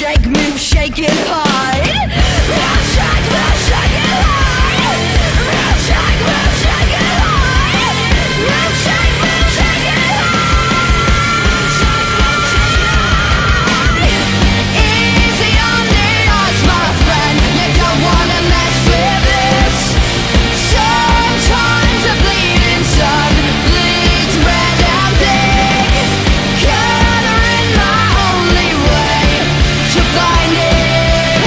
shake, move, shake and hide. Move, shake, move, shake and hide. Move, shake, move, shake and hide. Move, shake, move, shake and hide. Easy on the odds, my friend. You don't wanna mess with this. Sometimes a bleeding sun bleeds red and big. Gathering my only way to find it.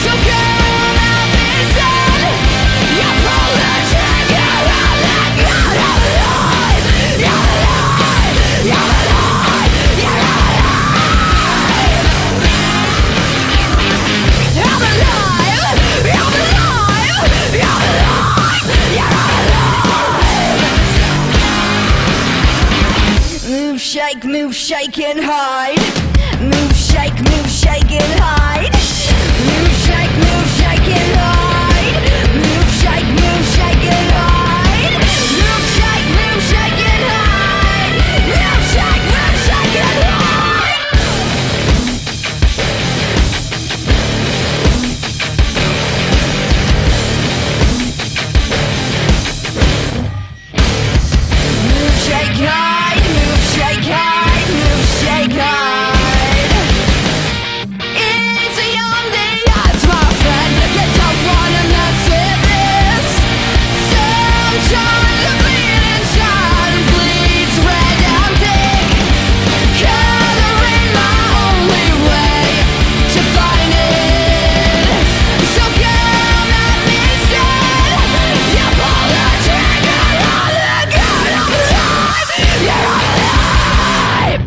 So come out this end. You pull the trigger, I'll let go. You're alive, you're alive, you're alive, you're alive. I'm alive, I'm alive, you're alive, you're alive. Move, shake and hide. Move, shake and hide. Move, shake and hide. Move, shake and hide. Move, shake and hide. Move, shake and hide. Move, shake, hide. Move, shake, hide. Move, shake, hide. Easy on the odds, my friend. You don't wanna mess with this. Sometimes the bleeding sun bleeds red and big. Gathering my only way to find it. So come at me, son. You pull the trigger, I'll let go. I'm alive, you're alive.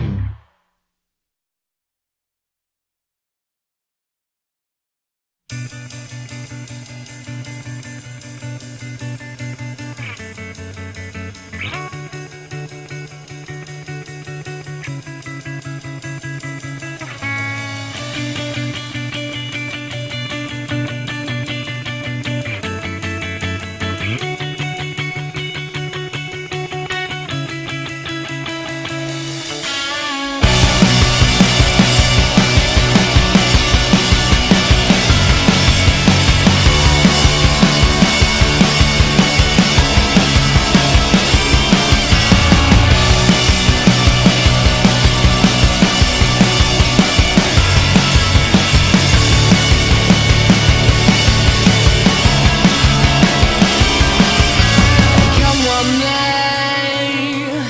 Come on, man.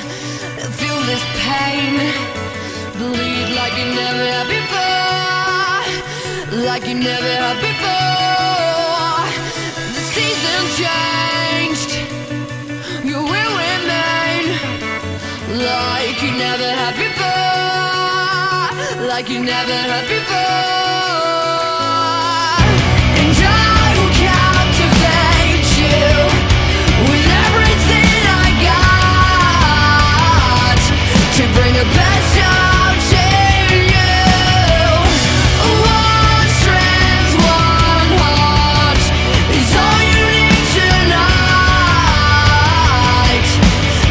Feel this pain. Bleed like you never had before. Like you never had before. The season changed. You will remain. Like you never had before. Like you never had before. And I will captivate you with everything I got to bring the best out in you. One strength, one heart is all you need tonight.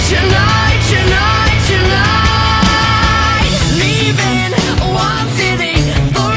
Tonight, tonight, tonight. Leaving one city for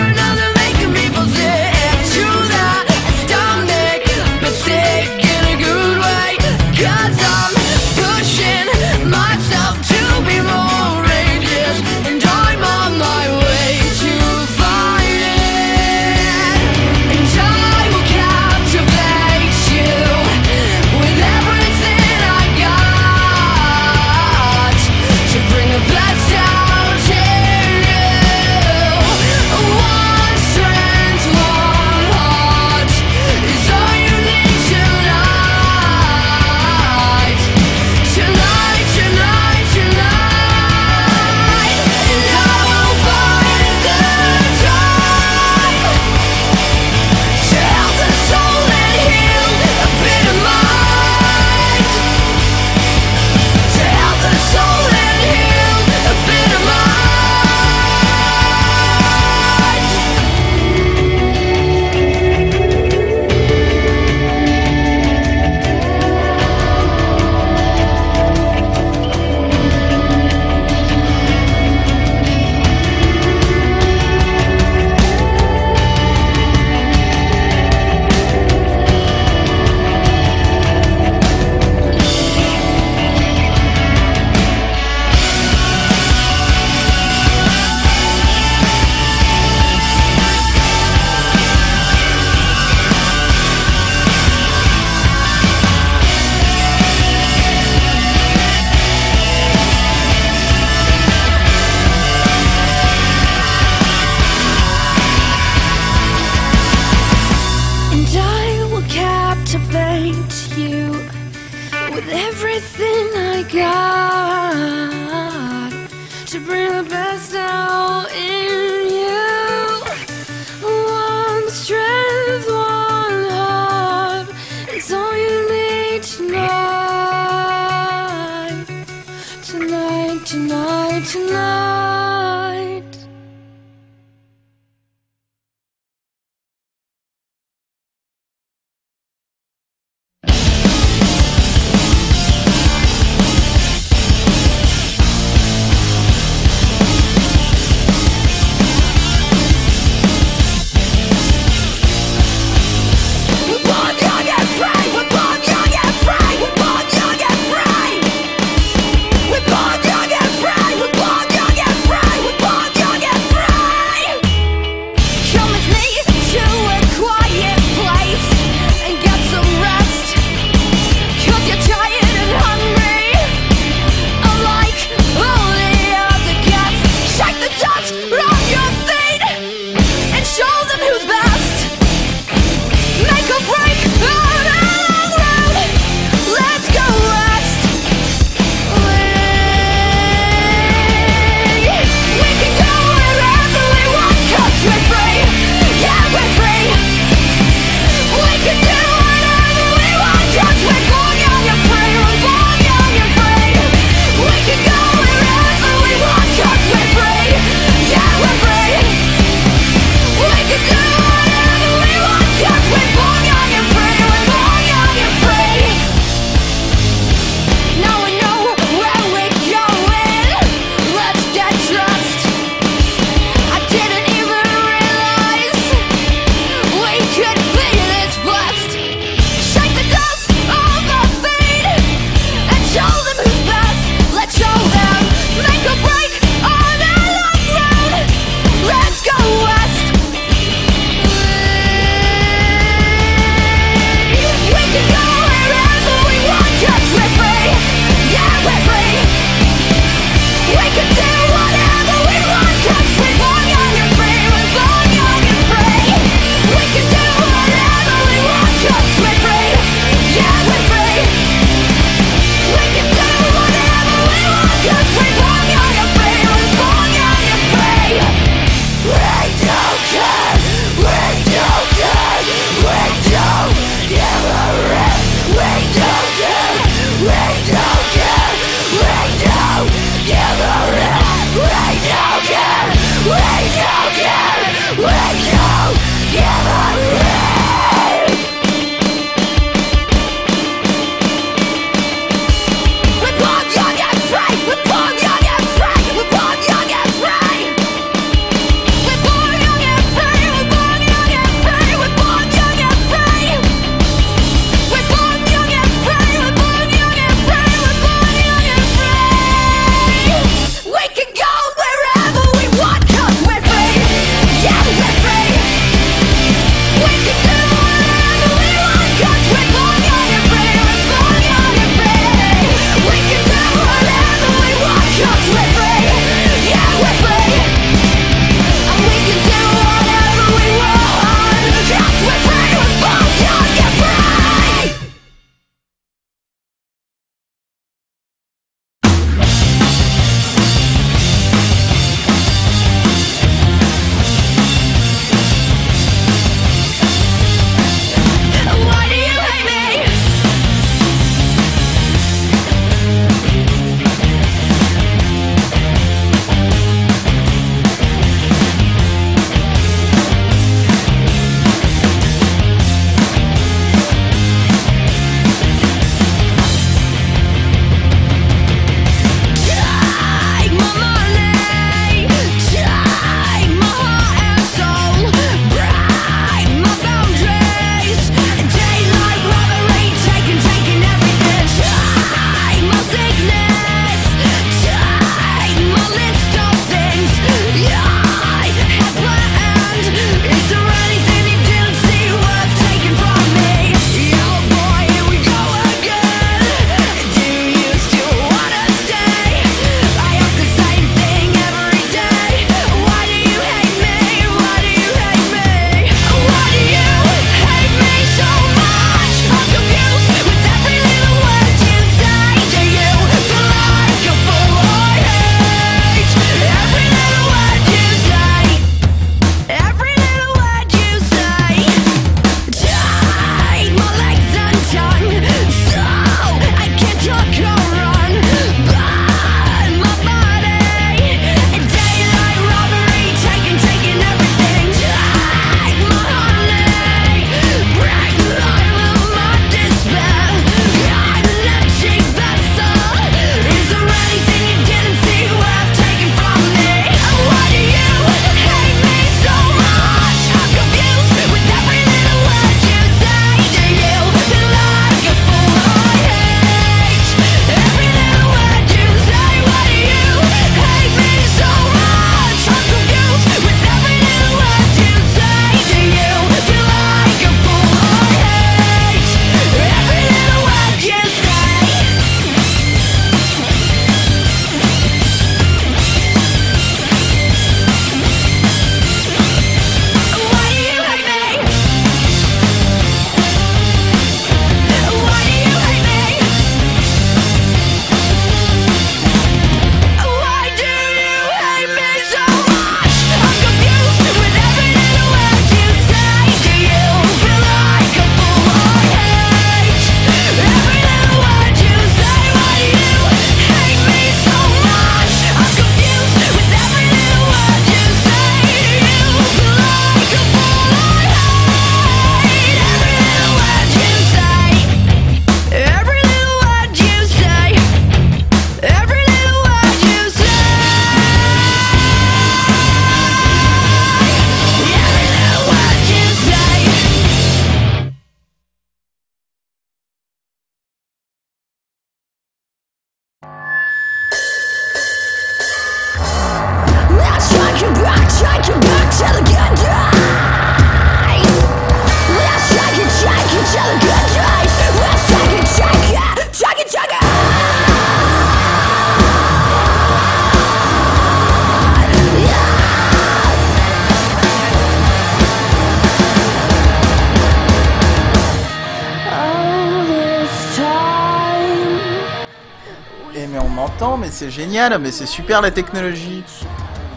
m'entend, mais c'est génial, mais c'est super la technologie.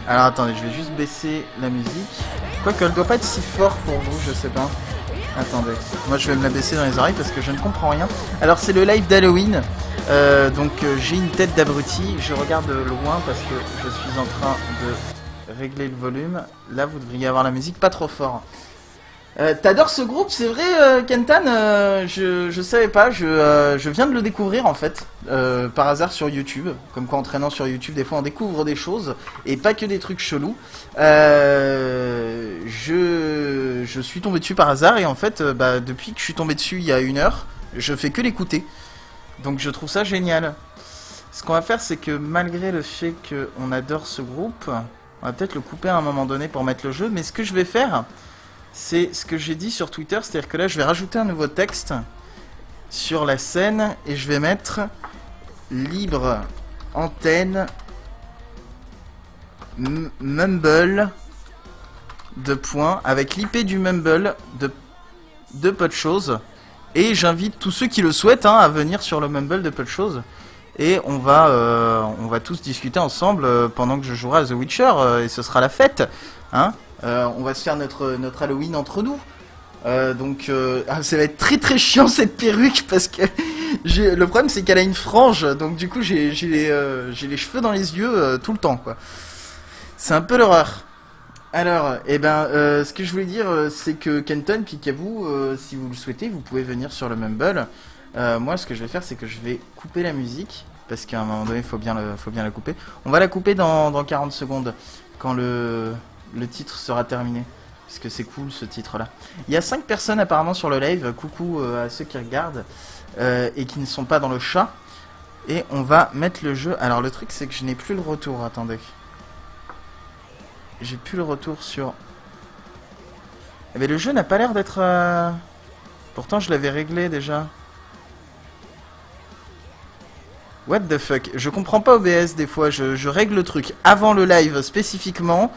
Alors attendez, je vais juste baisser la musique. Quoique elle doit pas être si forte pour vous, je sais pas. Attendez, moi je vais me la baisser dans les oreilles parce que je ne comprends rien. Alors c'est le live d'Halloween, donc j'ai une tête d'abruti, je regarde loin parce que je suis en train de régler le volume. Là, vous devriez avoir la musique pas trop fort. T'adores ce groupe, c'est vrai, Kentan, je savais pas, je viens de le découvrir en fait, par hasard sur YouTube. Comme quoi en traînant sur YouTube, des fois on découvre des choses, et pas que des trucs chelous. Je suis tombé dessus par hasard, et en fait, depuis que je suis tombé dessus il y a 1 heure, je fais que l'écouter. Donc je trouve ça génial. Ce qu'on va faire, c'est que malgré le fait qu'on adore ce groupe, on va peut-être le couper à un moment donné pour mettre le jeu, mais ce que je vais faire... c'est ce que j'ai dit sur Twitter, c'est-à-dire que là je vais rajouter un nouveau texte sur la scène et je vais mettre libre antenne Mumble de points avec l'IP du Mumble de peu de choses et j'invite tous ceux qui le souhaitent à venir sur le Mumble de peu de choses et on va tous discuter ensemble pendant que je jouerai à The Witcher et ce sera la fête, hein. On va se faire notre Halloween entre nous. Ça va être très très chiant cette perruque parce que le problème c'est qu'elle a une frange, donc du coup j'ai les cheveux dans les yeux tout le temps quoi. C'est un peu l'horreur. Alors, ce que je voulais dire c'est que Kenton, Picaboo, si vous le souhaitez, vous pouvez venir sur le Mumble. Moi ce que je vais faire c'est que je vais couper la musique parce qu'à un moment donné faut bien la couper. On va la couper dans 40 secondes quand le titre sera terminé. Parce que c'est cool ce titre là. Il y a 5 personnes apparemment sur le live. Coucou à ceux qui regardent et qui ne sont pas dans le chat. Et on va mettre le jeu. Alors le truc c'est que je n'ai plus le retour. Attendez. J'ai plus le retour sur... Mais le jeu n'a pas l'air d'être... Pourtant je l'avais réglé déjà. What the fuck. Je comprends pas OBS des fois. Je règle le truc avant le live spécifiquement.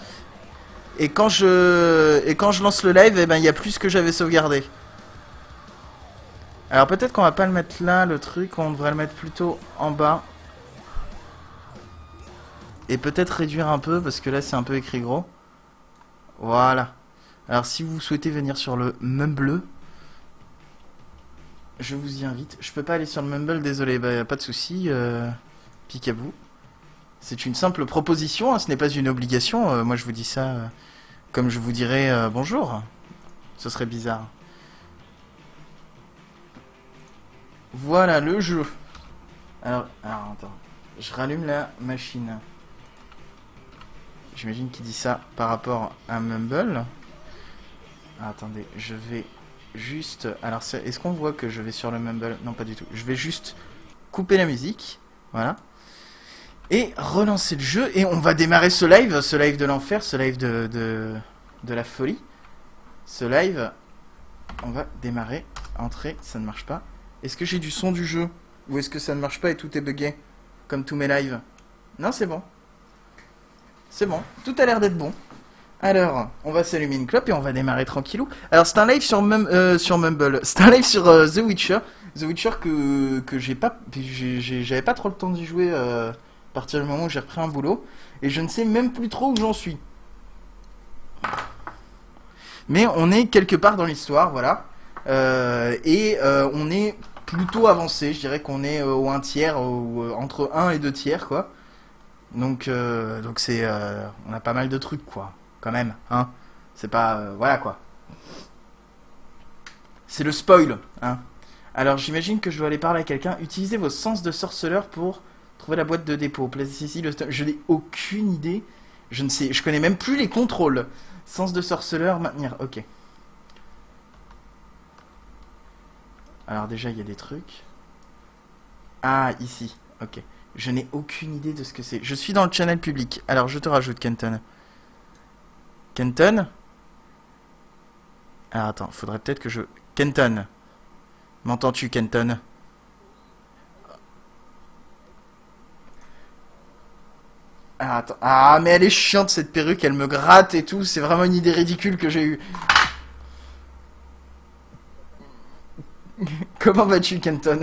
Et quand je lance le live, il y a plus que j'avais sauvegardé. Alors peut-être qu'on va pas le mettre là, le truc, on devrait le mettre plutôt en bas. Et peut-être réduire un peu, parce que là c'est un peu écrit gros. Voilà. Alors si vous souhaitez venir sur le Mumble, je vous y invite. Je peux pas aller sur le Mumble, désolé, pas de souci, Picaboo. C'est une simple proposition, hein, ce n'est pas une obligation. Moi je vous dis ça comme je vous dirais bonjour. Ce serait bizarre. Voilà le jeu. Alors attends. Je rallume la machine. J'imagine qu'il dit ça par rapport à Mumble. Attendez, je vais juste... Alors est-ce qu'on voit que je vais sur le Mumble? Non, pas du tout. Je vais juste couper la musique. Voilà. Et relancer le jeu, et on va démarrer ce live de l'enfer, ce live de la folie. Ce live, on va démarrer, entrer, ça ne marche pas. Est-ce que j'ai du son du jeu? Ou est-ce que ça ne marche pas et tout est bugué? Comme tous mes lives? Non, c'est bon. C'est bon, tout a l'air d'être bon. Alors, on va s'allumer une clope et on va démarrer tranquillou. Alors, c'est un live sur Mumble, c'est un live sur The Witcher. The Witcher que j'avais pas trop le temps d'y jouer... à partir du moment où j'ai repris un boulot et je ne sais même plus trop où j'en suis, mais on est quelque part dans l'histoire, voilà, on est plutôt avancé, je dirais qu'on est au 1/3 ou entre 1 et 2 tiers quoi, donc c'est on a pas mal de trucs quoi quand même, hein, c'est pas voilà quoi, c'est le spoil, hein. Alors j'imagine que je dois aller parler à quelqu'un. Utilisez vos sens de sorceleur pour trouver la boîte de dépôt. Placez ici le... Je n'ai aucune idée. Je ne sais... Je connais même plus les contrôles. Sens de sorceleur, maintenir. Ok. Alors déjà, il y a des trucs. Ah, ici. Ok. Je n'ai aucune idée de ce que c'est. Je suis dans le channel public. Alors, je te rajoute, Kenton. Kenton? Alors, attends. Faudrait peut-être que je... Kenton. M'entends-tu, Kenton? Ah, attends. Ah, mais elle est chiante cette perruque, elle me gratte et tout. C'est vraiment une idée ridicule que j'ai eue. Comment vas-tu, Kenton?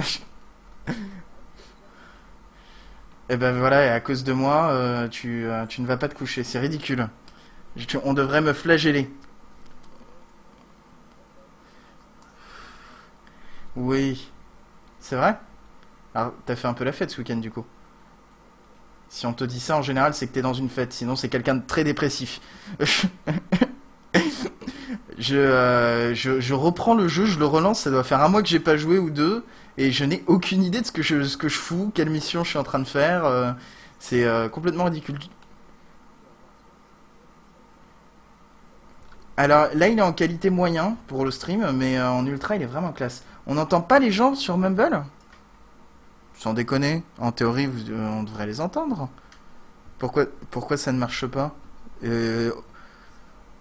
Eh ben voilà, et à cause de moi, tu ne vas pas te coucher. C'est ridicule. On devrait me flageller. Oui. C'est vrai? Alors, t'as fait un peu la fête ce week-end du coup. Si on te dit ça, en général, c'est que t'es dans une fête. Sinon, c'est quelqu'un de très dépressif. Je reprends le jeu, je le relance. Ça doit faire un mois que j'ai pas joué ou deux. Et je n'ai aucune idée de ce que je fous, quelle mission je suis en train de faire. C'est complètement ridicule. Alors là, il est en qualité moyen pour le stream, mais en ultra, il est vraiment classe. On n'entend pas les gens sur Mumble? Sans déconner, en théorie, on devrait les entendre. Pourquoi ça ne marche pas?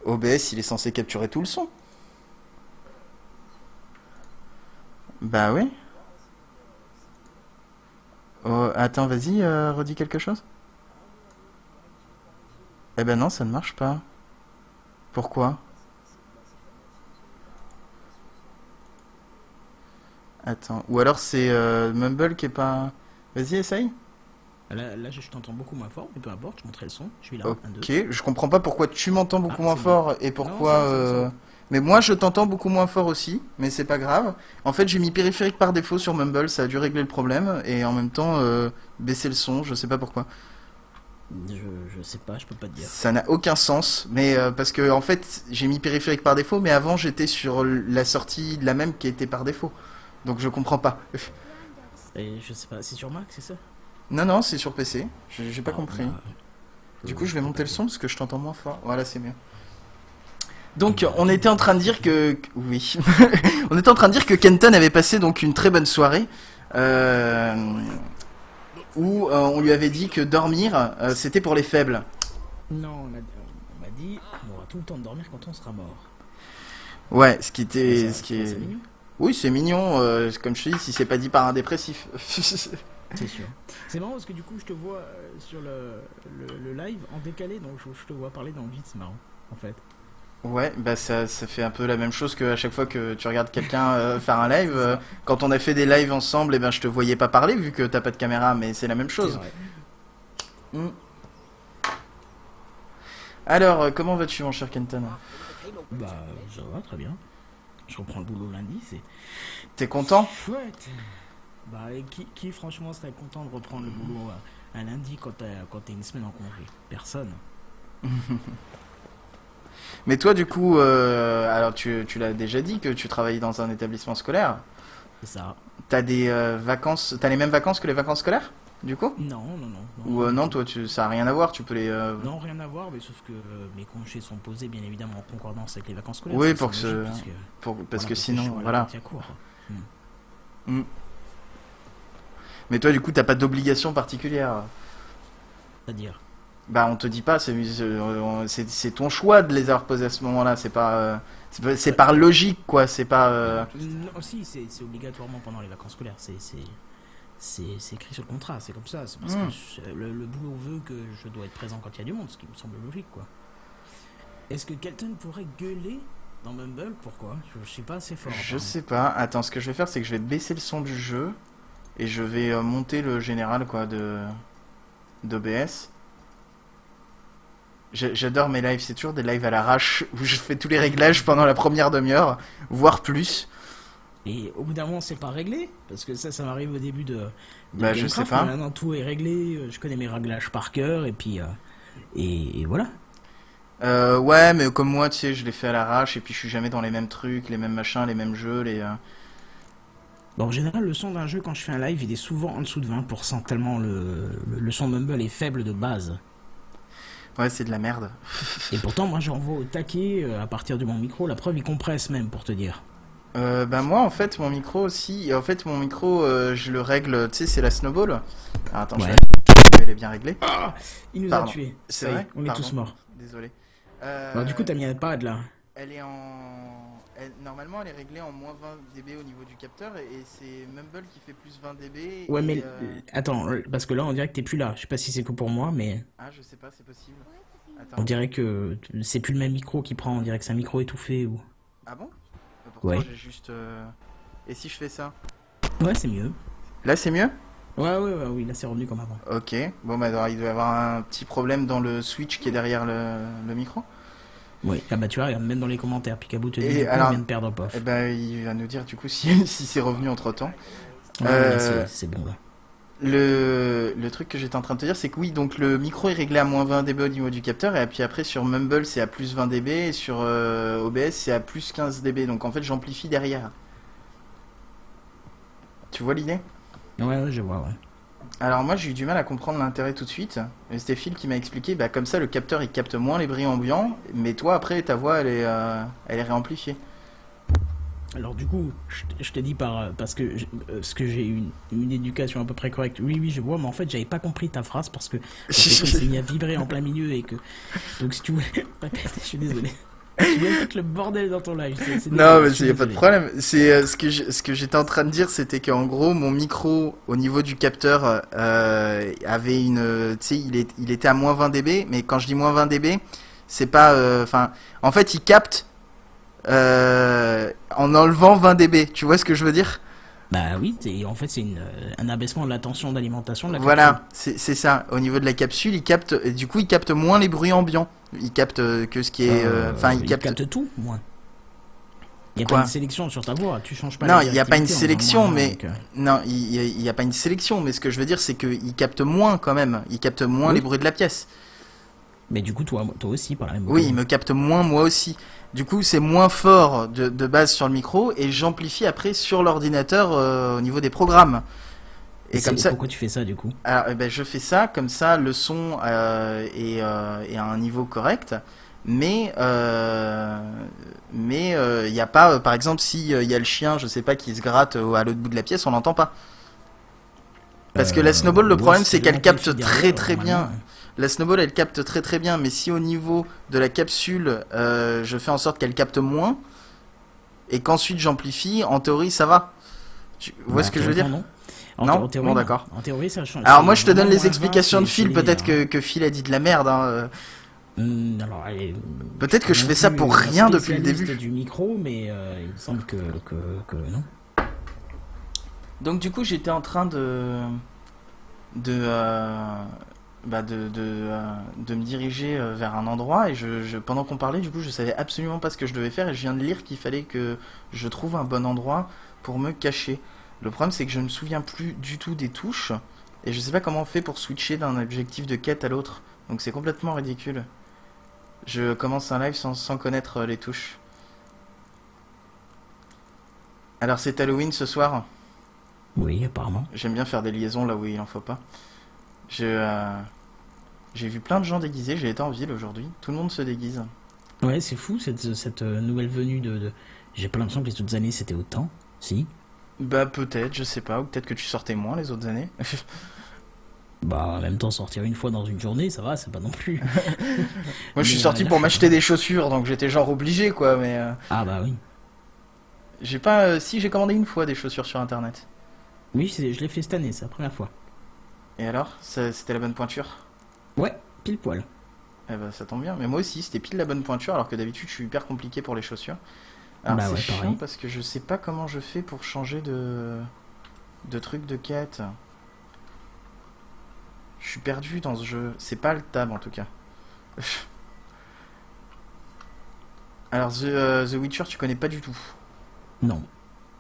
OBS, il est censé capturer tout le son. Bah oui. Oh, attends, vas-y, redis quelque chose. Eh ben non, ça ne marche pas. Pourquoi? Attends. Ou alors c'est Mumble qui est pas... Vas-y, essaye. Là, je t'entends beaucoup moins fort, mais peu importe, je montrerai le son. Je suis là, Ok, 1, 2. je comprends pas pourquoi tu m'entends beaucoup Ah, moins c'est fort et pourquoi... Non, Mais moi je t'entends beaucoup moins fort aussi, mais c'est pas grave. En fait j'ai mis périphérique par défaut sur Mumble, ça a dû régler le problème, et en même temps baisser le son, je sais pas pourquoi. Je sais pas, je peux pas te dire. Ça n'a aucun sens, mais parce que en fait j'ai mis périphérique par défaut, mais avant j'étais sur la sortie la même qui était par défaut. Donc je comprends pas. Et je sais pas, c'est sur Mac, c'est ça? Non, non, c'est sur PC, j'ai pas compris. Bah, Du coup je vais monter le son parce que je t'entends moins fort. Voilà, c'est mieux. Donc on était en train de dire que... Oui. On était en train de dire que Kenton avait passé donc une très bonne soirée. Où on lui avait dit que dormir c'était pour les faibles. Non, on m'a dit on aura tout le temps de dormir quand on sera mort. Ouais, ce qui était... Ça, ce qui est... c'est mignon. Oui, c'est mignon, comme je te dis, si c'est pas dit par un dépressif. C'est sûr. C'est marrant parce que du coup je te vois sur le live en décalé, donc je te vois parler dans le vide, c'est marrant en fait. Ouais, bah ça fait un peu la même chose que à chaque fois que tu regardes quelqu'un faire un live. Quand on a fait des lives ensemble, et ben je te voyais pas parler vu que t'as pas de caméra, mais c'est la même chose. Mm. Alors, comment vas-tu mon cher Kenton? Bah ça va, très bien. Je reprends le boulot lundi, c'est... T'es content? Chouette. Bah et qui franchement serait content de reprendre le boulot à lundi quand t'as une semaine en congé? Personne. Mais toi du coup, alors tu l'as déjà dit que tu travailles dans un établissement scolaire. C'est ça. T'as des vacances, t'as les mêmes vacances que les vacances scolaires, du coup? Non. Ou non, toi ça a rien à voir, tu peux les... Non, rien à voir, mais sauf que mes congés sont posés bien évidemment en concordance avec les vacances scolaires. Oui, Ça, pour c'est que logique, parce voilà, que je sinon, suis à la voilà. partie à court. Mais toi du coup t'as pas d'obligation particulière. C'est-à-dire Bah on te dit pas, c'est ton choix de les avoir posés à ce moment-là, c'est par logique quoi, c'est pas... Non, si, c'est obligatoirement pendant les vacances scolaires. C'est écrit sur le contrat, c'est comme ça. C'est parce que le boulot veut que je dois être présent quand il y a du monde, ce qui me semble logique, quoi. Est-ce que quelqu'un pourrait gueuler dans Mumble? Pourquoi? Je suis pas assez fort. Je sais pas, attends, ce que je vais faire c'est que je vais baisser le son du jeu et je vais monter le général quoi d'OBS. J'adore mes lives, c'est toujours des lives à l'arrache où je fais tous les réglages pendant la première demi-heure, voire plus. Et au bout d'un moment, c'est pas réglé? Parce que ça m'arrive au début de Bah, je sais pas. mais maintenant, tout est réglé, je connais mes réglages par cœur, et puis... et voilà. Ouais, mais comme moi, tu sais, je les fais à l'arrache et puis je suis jamais dans les mêmes trucs, les mêmes machins, les mêmes jeux, Bon, en général, le son d'un jeu, quand je fais un live, il est souvent en dessous de 20%, tellement le son Mumble est faible de base. Ouais, c'est de la merde. Et pourtant, moi, j'envoie au taquet à partir de mon micro. La preuve, il compresse même, pour te dire. Bah moi, en fait, mon micro aussi... En fait, mon micro, je le règle, tu sais, c'est la Snowball. Ah, attends, Ouais. elle est bien réglée. Ah, il nous Pardon. a tués. C'est Ça y est, vrai? on est Pardon. tous morts. Désolé. Bon, du coup, t'as mis un pad, là. Elle est normalement, elle est réglée en moins 20 dB au niveau du capteur et c'est Mumble qui fait plus 20 dB. Ouais, et, mais... Attends, parce que là, on dirait que t'es plus là. Je sais pas si c'est que pour moi, mais... Ah, je sais pas, c'est possible. Attends. On dirait que c'est plus le même micro qui prend. On dirait que c'est un micro étouffé ou... Ah bon? Pourtant, Ouais. j'ai juste... Et si je fais ça? Ouais, c'est mieux. Là, c'est mieux? Ouais, oui, là, c'est revenu comme avant. Ok. Bon, bah alors, il doit y avoir un petit problème dans le switch qui est derrière le micro. Oui, ah bah tu vois, regarde, même dans les commentaires, Picaboo te dit Et on alors- vient de perdre Pof. Eh ben, il va nous dire du coup si c'est revenu entre temps. Ouais, là, c'est bon là. le truc que j'étais en train de te dire, c'est que oui, donc le micro est réglé à moins 20 dB au niveau du capteur, et puis après sur Mumble c'est à plus 20 dB, et sur OBS c'est à plus 15 dB, donc en fait j'amplifie derrière. Tu vois l'idée? Ouais, je vois, ouais. Alors moi j'ai eu du mal à comprendre l'intérêt tout de suite, et c'était Phil qui m'a expliqué, bah comme ça le capteur il capte moins les bruits ambiants, mais toi après ta voix elle est réamplifiée. Alors du coup, je te dis parce que ce que j'ai une éducation à peu près correcte. Oui, je vois, mais en fait, j'avais pas compris ta phrase parce que ça s'est mis à vibrer en plein milieu et que... Donc si tu voulais répéter, je suis désolé. Tu viens de mettre le bordel dans ton live. Non, mais il y a pas de problème. C'est ce que j'étais en train de dire, c'était qu'en gros, mon micro au niveau du capteur avait une... Tu sais, il était à moins 20 dB, mais quand je dis moins 20 dB, c'est pas... Enfin, en fait, il capte... en enlevant 20 dB, tu vois ce que je veux dire? Bah oui, en fait c'est un abaissement de la tension d'alimentation de la capsule. Voilà, c'est ça. Au niveau de la capsule, du coup, il capte moins les bruits ambiants. Il capte que ce qui est, il capte tout, moins. Il n'y a pas une sélection sur ta voix, tu changes pas. Non, il n'y a pas une directivité sélection, moins, mais donc, non, il y a pas une sélection, mais ce que je veux dire, c'est qu'il capte moins quand même. Il capte moins Oui. les bruits de la pièce. Mais du coup, toi aussi, par la même Oui, occasion. il me capte moins moi aussi. Du coup, c'est moins fort de base sur le micro et j'amplifie après sur l'ordinateur au niveau des programmes. Et comme ça. Pourquoi tu fais ça du coup? Alors, eh ben, je fais ça comme ça, le son est à un niveau correct, mais il y a pas, par exemple, si il y a le chien, je sais pas, qui se gratte à l'autre bout de la pièce, on l'entend pas. Parce que la Snowball, le problème, c'est qu'elle capte très bien. La Snowball, elle capte très bien, mais si au niveau de la capsule, je fais en sorte qu'elle capte moins, et qu'ensuite j'amplifie, en théorie, ça va. Tu vois ce que je veux dire? Non. Non, en théorie, bon, d'accord. En théorie, ça change. Alors moi, je te donne les Moins explications 20, de Phil, peut-être que Phil a dit de la merde. Hein. Alors, Peut-être que je fais ça pour rien depuis le début. Du micro, mais il me semble que non. Donc du coup, j'étais en train de me diriger vers un endroit et pendant qu'on parlait, du coup, je savais absolument pas ce que je devais faire et je viens de lire qu'il fallait que je trouve un bon endroit pour me cacher. Le problème, c'est que je ne me souviens plus du tout des touches et je sais pas comment on fait pour switcher d'un objectif de quête à l'autre. Donc c'est complètement ridicule. Je commence un live sans connaître les touches. Alors c'est Halloween ce soir. Oui, apparemment. J'aime bien faire des liaisons là où il en faut pas. J'ai vu plein de gens déguisés, j'ai été en ville aujourd'hui, tout le monde se déguise. Ouais, c'est fou cette nouvelle venue de... J'ai pas l'impression que les autres années c'était autant, si. Bah peut-être, je sais pas, ou peut-être que tu sortais moins les autres années. Bah en même temps sortir une fois dans une journée, ça va, c'est pas non plus. Moi je suis sorti pour m'acheter des chaussures, donc j'étais genre obligé quoi, mais... Ah bah oui. J'ai pas... si j'ai commandé une fois des chaussures sur internet. Oui, je l'ai fait cette année, c'est la première fois. Et alors, c'était la bonne pointure? Ouais, pile poil. Eh ben ça tombe bien, mais moi aussi c'était pile la bonne pointure alors que d'habitude je suis hyper compliqué pour les chaussures. Alors Bah c'est ouais, chiant pareil. parce que je sais pas comment je fais pour changer de truc de quête. Je suis perdu dans ce jeu, c'est pas le tab en tout cas. Alors The Witcher tu connais pas du tout? Non.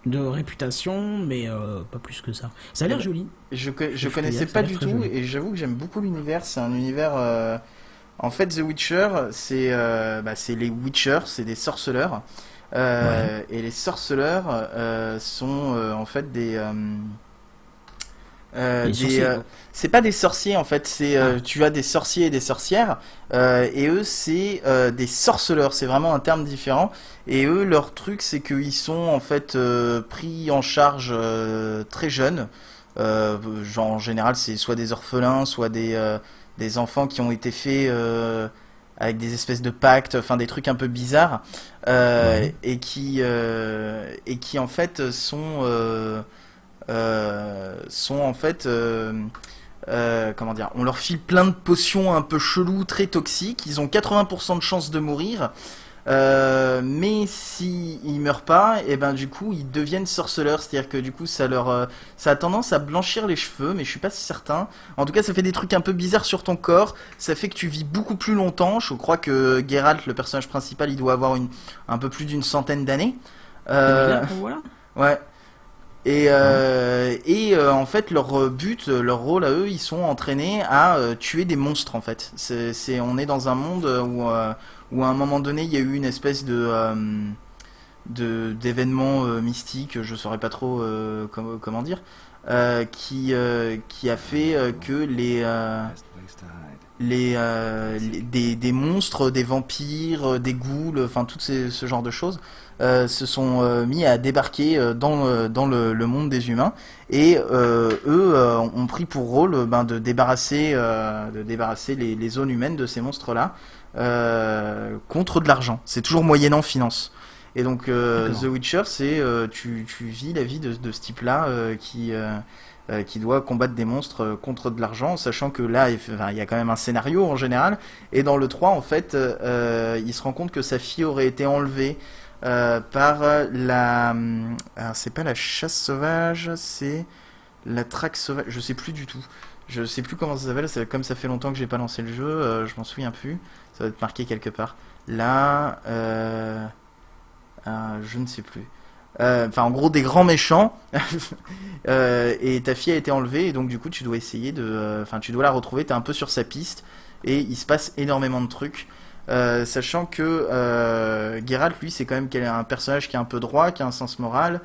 De réputation, mais pas plus que ça. Ça a l'air joli. Je Je connaissais ça pas a l'air du très tout joli. et j'avoue que j'aime beaucoup l'univers. C'est un univers. En fait, The Witcher, c'est les Witchers, c'est des sorceleurs. Ouais. Et les sorceleurs sont en fait Les sorciers, quoi. c'est pas des sorciers en fait, tu as des sorciers et des sorcières et eux c'est des sorceleurs, c'est vraiment un terme différent et eux leur truc c'est qu'ils sont en fait pris en charge très jeunes, genre en général c'est soit des orphelins, soit des enfants qui ont été faits avec des espèces de pactes, enfin des trucs un peu bizarres Ouais. et qui en fait sont en fait comment dire, on leur file plein de potions un peu cheloues, très toxiques, ils ont 80% de chances de mourir mais si ils meurent pas et ben du coup ils deviennent sorceleurs, c'est-à-dire que du coup ça a tendance à blanchir les cheveux mais je suis pas certain, en tout cas ça fait des trucs un peu bizarres sur ton corps, ça fait que tu vis beaucoup plus longtemps, je crois que Geralt le personnage principal il doit avoir un peu plus d'une centaine d'années Voilà. ouais. En fait, leur but, leur rôle à eux, ils sont entraînés à tuer des monstres en fait. On est dans un monde où à un moment donné, il y a eu une espèce d'événement mystique, je saurais pas trop comment dire, qui a fait que des monstres, des vampires, des ghouls, enfin ce genre de choses se sont mis à débarquer dans le monde des humains et eux ont pris pour rôle de débarrasser les zones humaines de ces monstres-là contre de l'argent. C'est toujours moyennant finance. Et donc The Witcher, c'est tu vis la vie de ce type-là qui doit combattre des monstres contre de l'argent, sachant que là, il y a quand même un scénario en général. Et dans le 3, en fait, il se rend compte que sa fille aurait été enlevée par la... Alors, c'est pas la chasse sauvage, c'est la traque sauvage. Je sais plus du tout. Je sais plus comment ça s'appelle. Comme ça fait longtemps que j'ai pas lancé le jeu, je m'en souviens plus. Ça va être marqué quelque part. Là... je ne sais plus. Enfin, en gros, des grands méchants. Et ta fille a été enlevée, et donc du coup, tu dois essayer de. Enfin, tu dois la retrouver. T'es un peu sur sa piste, et il se passe énormément de trucs. Sachant que Geralt, lui, c'est quand même un personnage qui est un peu droit, qui a un sens moral,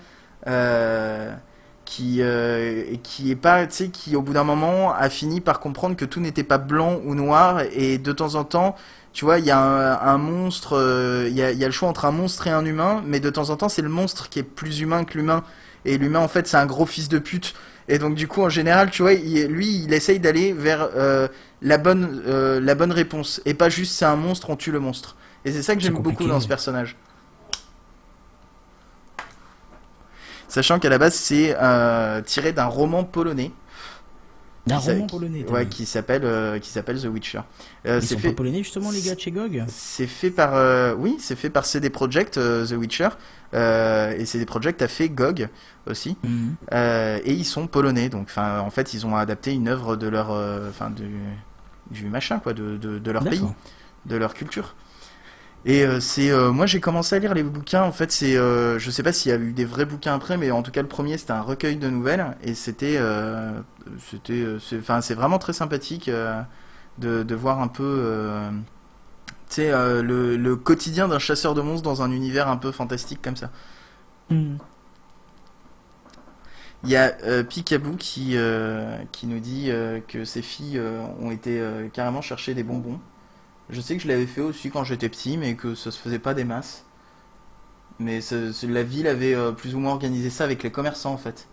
qui est pas, tu sais, qui au bout d'un moment a fini par comprendre que tout n'était pas blanc ou noir, et de temps en temps. Tu vois, il y a un monstre, il y a le choix entre un monstre et un humain, mais de temps en temps, c'est le monstre qui est plus humain que l'humain. Et l'humain, en fait, c'est un gros fils de pute. Et donc, du coup, en général, tu vois, il essaye d'aller vers la bonne réponse. Et pas juste, c'est un monstre, on tue le monstre. Et c'est ça que j'aime beaucoup dans ce personnage. Sachant qu'à la base, c'est tiré d'un roman polonais. D'un roman polonais. Ouais, qui s'appelle The Witcher. Ils sont pas polonais justement les gars de chez GOG. C'est fait par c'est fait par CD Projekt The Witcher et CD Projekt a fait GOG aussi. Et ils sont polonais, donc en fait ils ont adapté une œuvre de leur du machin quoi, de leur pays, de leur culture. Et moi j'ai commencé à lire les bouquins, en fait je sais pas s'il y a eu des vrais bouquins après, mais en tout cas le premier c'était un recueil de nouvelles et c'est vraiment très sympathique de voir un peu tu sais le quotidien d'un chasseur de monstres dans un univers un peu fantastique comme ça. Il y a Picaboo qui nous dit que ses filles ont été carrément chercher des bonbons. Je sais que je l'avais fait aussi quand j'étais petit, mais que ça se faisait pas des masses. Mais la ville avait plus ou moins organisé ça avec les commerçants en fait.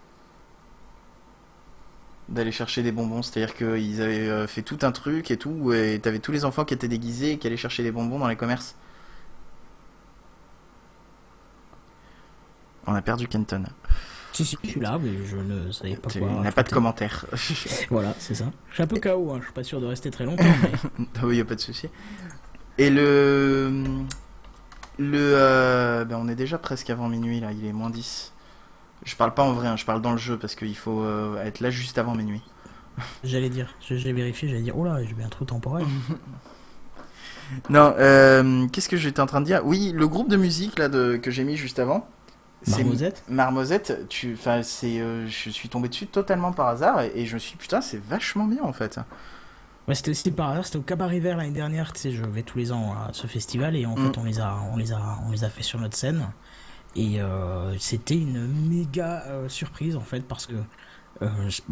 D'aller chercher des bonbons, c'est-à-dire qu'ils avaient fait tout un truc et tout, et t'avais tous les enfants qui étaient déguisés et qui allaient chercher des bonbons dans les commerces. On a perdu Kenton. Si, je suis là, mais je ne savais pas quoi. Il n'a pas de commentaire. Voilà, c'est ça. Je suis un peu KO, hein. Je suis pas sûr de rester très longtemps. Mais... Oui, y a pas de souci. Et on est déjà presque avant minuit là, il est moins 10. Je parle pas en vrai, hein, je parle dans le jeu parce qu'il faut être là juste avant minuit. J'allais dire, j'ai vérifié, j'allais dire, oh là, j'ai un trou temporel. Non, qu'est-ce que j'étais en train de dire? Oui, le groupe de musique là que j'ai mis juste avant. Marmosette, je suis tombé dessus totalement par hasard et je me suis dit, putain, c'est vachement bien en fait. Ouais, c'était aussi par hasard, c'était au Cabaret Vert l'année dernière, tu sais, je vais tous les ans à ce festival et en fait on les a fait sur notre scène et c'était une méga surprise en fait parce que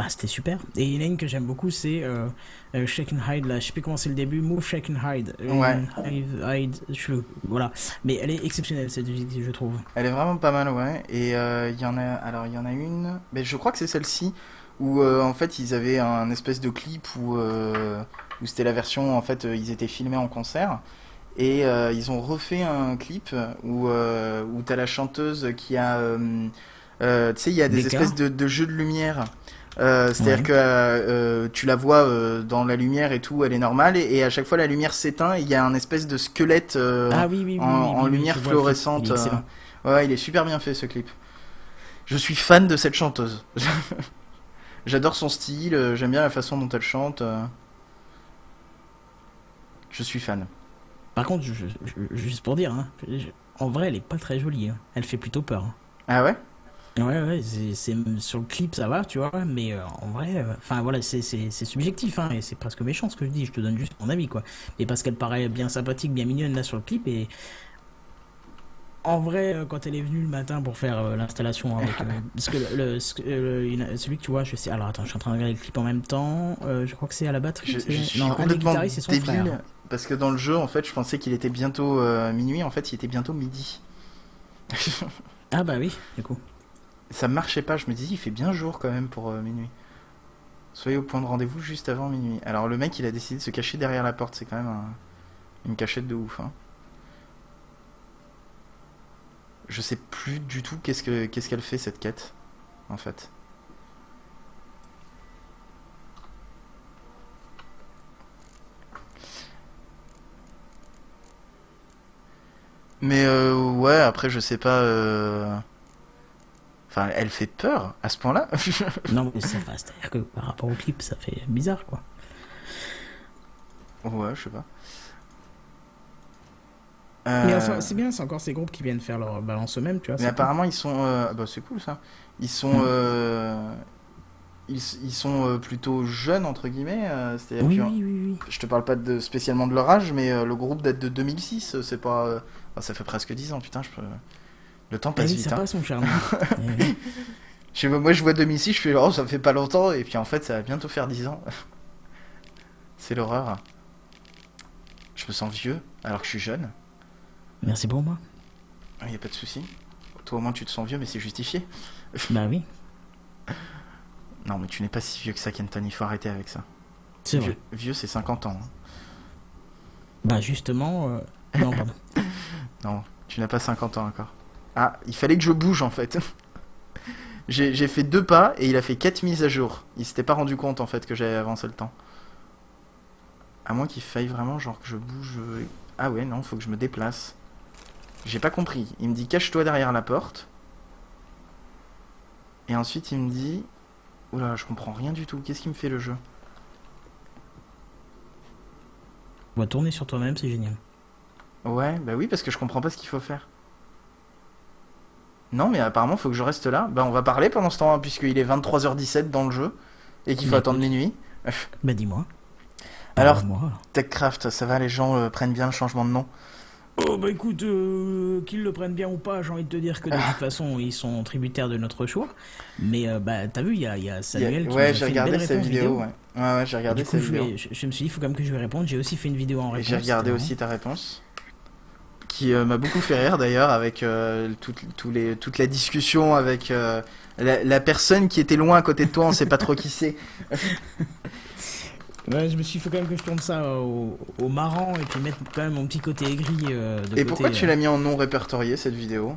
c'était super. Et il y en a une que j'aime beaucoup, c'est Shake and Hide, là, je sais plus comment c'est le début, Move, Shake and Hide. Hide, voilà. Mais elle est exceptionnelle cette musique, je trouve. Elle est vraiment pas mal, ouais. Et il y en a une, mais je crois que c'est celle-ci où en fait ils avaient un espèce de clip où c'était la version, en fait ils étaient filmés en concert. Et ils ont refait un clip où t'as la chanteuse qui a... tu sais, il y a des espèces de jeux de lumière. C'est-à-dire que tu la vois dans la lumière et tout, elle est normale. Et à chaque fois, la lumière s'éteint et il y a un espèce de squelette en lumière fluorescente. Ouais, il est super bien fait ce clip. Je suis fan de cette chanteuse. J'adore son style, j'aime bien la façon dont elle chante. Je suis fan. Par contre, juste pour dire, hein, en vrai, elle est pas très jolie. Hein. Elle fait plutôt peur. Hein. Ah ouais? Ouais, sur le clip ça va, tu vois, mais en vrai, enfin voilà, c'est subjectif, hein, et c'est presque méchant ce que je dis, je te donne juste mon avis, quoi. Et parce qu'elle paraît bien sympathique, bien mignonne là sur le clip, et en vrai, quand elle est venue le matin pour faire l'installation avec. Parce que celui que tu vois, je sais. Alors attends, je suis en train de regarder le clip en même temps, je crois que c'est à la batterie. Je suis Non, un des complètement guitaristes, c'est son débile. frère. Parce que dans le jeu, en fait, je pensais qu'il était bientôt minuit. En fait, il était bientôt midi. Ah bah oui, du coup. Ça marchait pas. Je me disais, il fait bien jour quand même pour minuit. Soyez au point de rendez-vous juste avant minuit. Alors, le mec, il a décidé de se cacher derrière la porte. C'est quand même une cachette de ouf. Hein. Je sais plus du tout qu'est-ce qu'elle fait cette quête, en fait. Mais ouais, après, je sais pas. Enfin, elle fait peur à ce point-là. Non, mais ça va, c'est-à-dire que par rapport au clip, ça fait bizarre, quoi. Ouais, je sais pas. Mais enfin, c'est bien, c'est encore ces groupes qui viennent faire leur balance eux-mêmes, tu vois. Mais C'est apparemment, ils sont. Bah, c'est cool ça. Ils sont. Ils sont plutôt jeunes, entre guillemets. cool. C'est-à-dire Oui, que oui, oui, oui. je te parle pas spécialement de leur âge, mais le groupe date de 2006. C'est pas. Enfin, ça fait presque 10 ans, putain. Le temps Ah passe oui, vite. ça Hein. passe, mon charme. Eh, Moi, je vois 2006, je fais oh, ça fait pas longtemps, et puis en fait, ça va bientôt faire 10 ans. C'est l'horreur. Je me sens vieux, alors que je suis jeune. merci pour moi. Y a pas de souci. Toi, au moins, tu te sens vieux, mais c'est justifié. Bah oui, Non, mais tu n'es pas si vieux que ça, Kenton, il faut arrêter avec ça. c'est vrai. Vieux, c'est 50 ans. Hein. Bah justement, non, pardon. Non, tu n'as pas 50 ans encore. Ah, il fallait que je bouge, en fait. J'ai fait 2 pas, et il a fait 4 mises à jour. Il s'était pas rendu compte, en fait, que j'avais avancé le temps. À moins qu'il faille vraiment, genre, que je bouge... Ah ouais, non, faut que je me déplace. J'ai pas compris. Il me dit, cache-toi derrière la porte. Et ensuite, il me dit... Oula, je comprends rien du tout. Qu'est-ce qu'il me fait, le jeu? On va tourner sur toi-même, c'est génial. Ouais, bah oui, parce que je comprends pas ce qu'il faut faire. Non, mais apparemment, faut que je reste là. Bah, on va parler pendant ce temps, hein, puisqu'il est 23h17 dans le jeu, et qu'il faut Mais attendre écoute. minuit. Bah dis-moi. Alors, Parle-moi. TechCraft, ça va, les gens prennent bien le changement de nom? Oh bah écoute, qu'ils le prennent bien ou pas, j'ai envie de te dire que de toute façon ils sont tributaires de notre choix. Mais bah t'as vu, il y a Samuel qui nous a Ouais, j'ai fait une regardé belle sa réponse vidéo, ouais. Ouais, j'ai Et regardé du coup sa vidéo. je me suis dit, il faut quand même que je lui réponde. J'ai aussi fait une vidéo en Et réponse. j'ai regardé c'était aussi ta réponse, qui m'a beaucoup fait rire d'ailleurs, avec toute la discussion avec la personne qui était loin à côté de toi, on sait pas trop qui c'est. Ouais, je me suis dit, il faut quand même que je tourne ça au marrant et puis mettre quand même mon petit côté aigri de Et côté. pourquoi tu l'as mis en non répertorié, cette vidéo?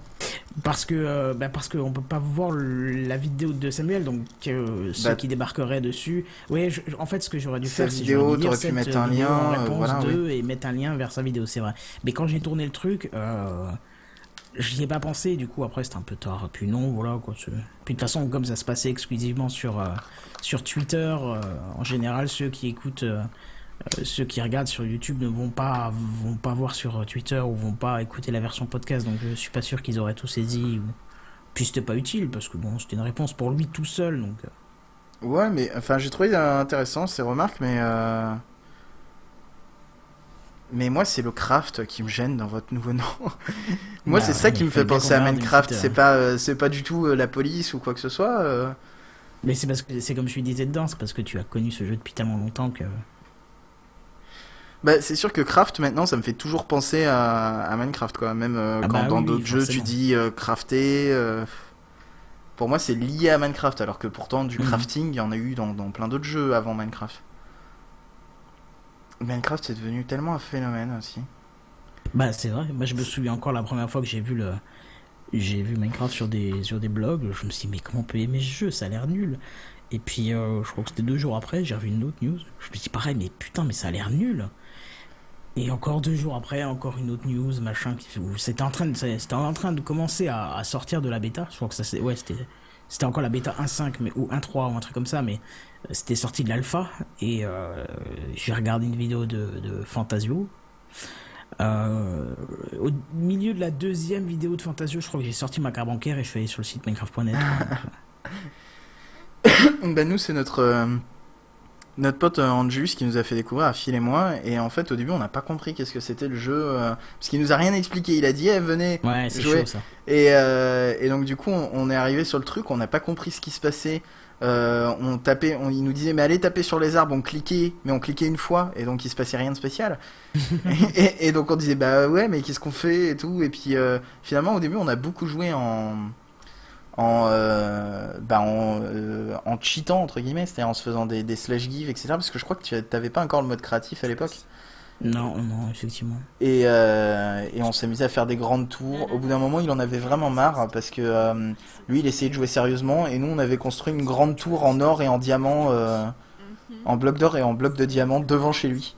Parce que on peut pas voir la vidéo de Samuel, donc ceux qui débarqueraient dessus. Ouais, en fait, ce que j'aurais dû Sa faire, c'est vidéo, j'aurais dû lire t'aurais pu cette mettre un vidéo lien, en réponse voilà, d'eux et mettre un lien vers sa vidéo, c'est vrai. Mais quand j'ai tourné le truc, j'y ai pas pensé. Du coup, après, c'était un peu tard. Puis non, voilà quoi. Puis de toute façon, comme ça se passait exclusivement sur Twitter, en général, ceux qui écoutent. Ceux qui regardent sur YouTube ne vont pas voir sur Twitter ou vont pas écouter la version podcast, donc je suis pas sûr qu'ils auraient tout saisi. Puis c'était pas utile parce que bon, c'était une réponse pour lui tout seul, donc. Ouais, mais enfin, j'ai trouvé intéressant ces remarques, mais moi, c'est le craft qui me gêne dans votre nouveau nom. Moi, Bah c'est ouais, ça mais qui me il fallait fait bien penser à qu'on garde une Minecraft. petite, C'est pas du tout la police ou quoi que ce soit. Mais c'est parce que c'est comme je lui disais dedans, c'est parce que tu as connu ce jeu depuis tellement longtemps que. Bah, c'est sûr que craft maintenant, ça me fait toujours penser à Minecraft, quoi. Même Ah quand bah dans oui, d'autres jeux, tu forcément. dis crafter. Pour moi, c'est lié à Minecraft, alors que pourtant, du Mhm. crafting, il y en a eu dans plein d'autres jeux avant Minecraft. Minecraft, c'est devenu tellement un phénomène aussi. Bah c'est vrai. Moi je me souviens encore la première fois que j'ai vu Minecraft sur des blogs. Je me suis dit mais comment on peut aimer ce jeu, ça a l'air nul. Et puis je crois que c'était 2 jours après, j'ai revu une autre news. Je me suis dit pareil, mais putain, mais ça a l'air nul. Et encore 2 jours après, encore une autre news, machin, où c'était en train de commencer à sortir de la bêta. Je crois que c'était encore la bêta 1.5 ou 1.3 ou un truc comme ça, mais c'était sorti de l'alpha. Et j'ai regardé une vidéo de Fantasio. Au milieu de la deuxième vidéo de Fantasio, je crois que j'ai sorti ma carte bancaire et je suis allé sur le site Minecraft.net. Bah nous c'est notre pote Angelus qui nous a fait découvrir à Phil et moi, et en fait au début on n'a pas compris qu'est-ce que c'était le jeu, parce qu'il nous a rien expliqué, il a dit venez Ouais, c'est jouer, chaud ça. et donc du coup on est arrivé sur le truc, on n'a pas compris ce qui se passait, on tapait, il nous disait mais allez taper sur les arbres, on cliquait, mais on cliquait une fois, et donc il se passait rien de spécial, et donc on disait bah ouais mais qu'est-ce qu'on fait et tout, et puis finalement au début on a beaucoup joué en cheatant entre guillemets, c'est-à-dire en se faisant des slash give, etc. Parce que je crois que tu t'avais pas encore le mode créatif à l'époque. Non, non, effectivement. Et on s'amusait à faire des grandes tours. Au bout d'un moment, il en avait vraiment marre parce que lui, il essayait de jouer sérieusement et nous, on avait construit une grande tour en or et en diamant, en bloc d'or et en bloc de diamant devant chez lui.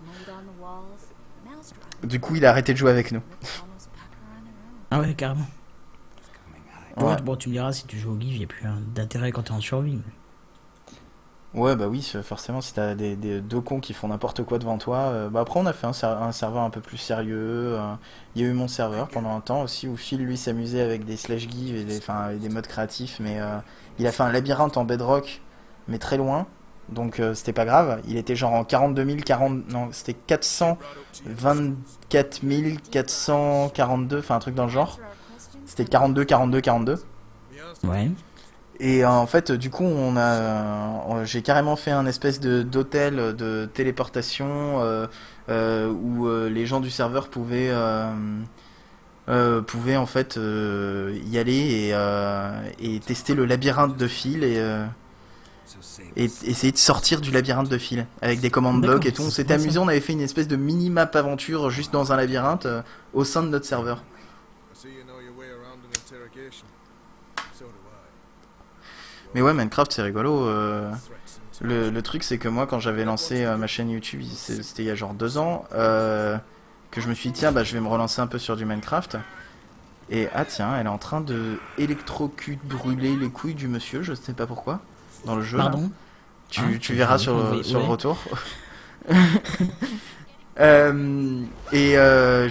Du coup, il a arrêté de jouer avec nous. Ah ouais, carrément. Ouais. Ouais, bon, tu me diras, si tu joues au give, il n'y a plus d'intérêt quand t'es en survie. Ouais, bah oui, forcément, si t'as des deux cons qui font n'importe quoi devant toi. Bah après, on a fait un serveur un peu plus sérieux. Il y a eu mon serveur pendant un temps aussi où Phil lui s'amusait avec des slash give et des modes créatifs. Mais il a fait un labyrinthe en bedrock, mais très loin. Donc c'était pas grave. Il était genre en 42 000, non, c'était 424 442, enfin un truc dans le genre. C'était 42, 42, 42. Ouais. Et en fait, du coup, j'ai carrément fait un espèce d'hôtel de téléportation où les gens du serveur pouvaient en fait y aller et tester le labyrinthe de fil et essayer de sortir du labyrinthe de fil avec des commandes blocs et tout. On s'était amusé, on avait fait une espèce de mini-map aventure juste dans un labyrinthe au sein de notre serveur. Mais ouais, Minecraft c'est rigolo. Le truc c'est que moi quand j'avais lancé ma chaîne YouTube, c'était il y a genre 2 ans, que je me suis dit tiens bah je vais me relancer un peu sur du Minecraft. Et ah tiens, elle est en train de brûler les couilles du monsieur, je sais pas pourquoi, dans le jeu. Pardon. Tu Hein, tu verras sur ouais. le retour. Je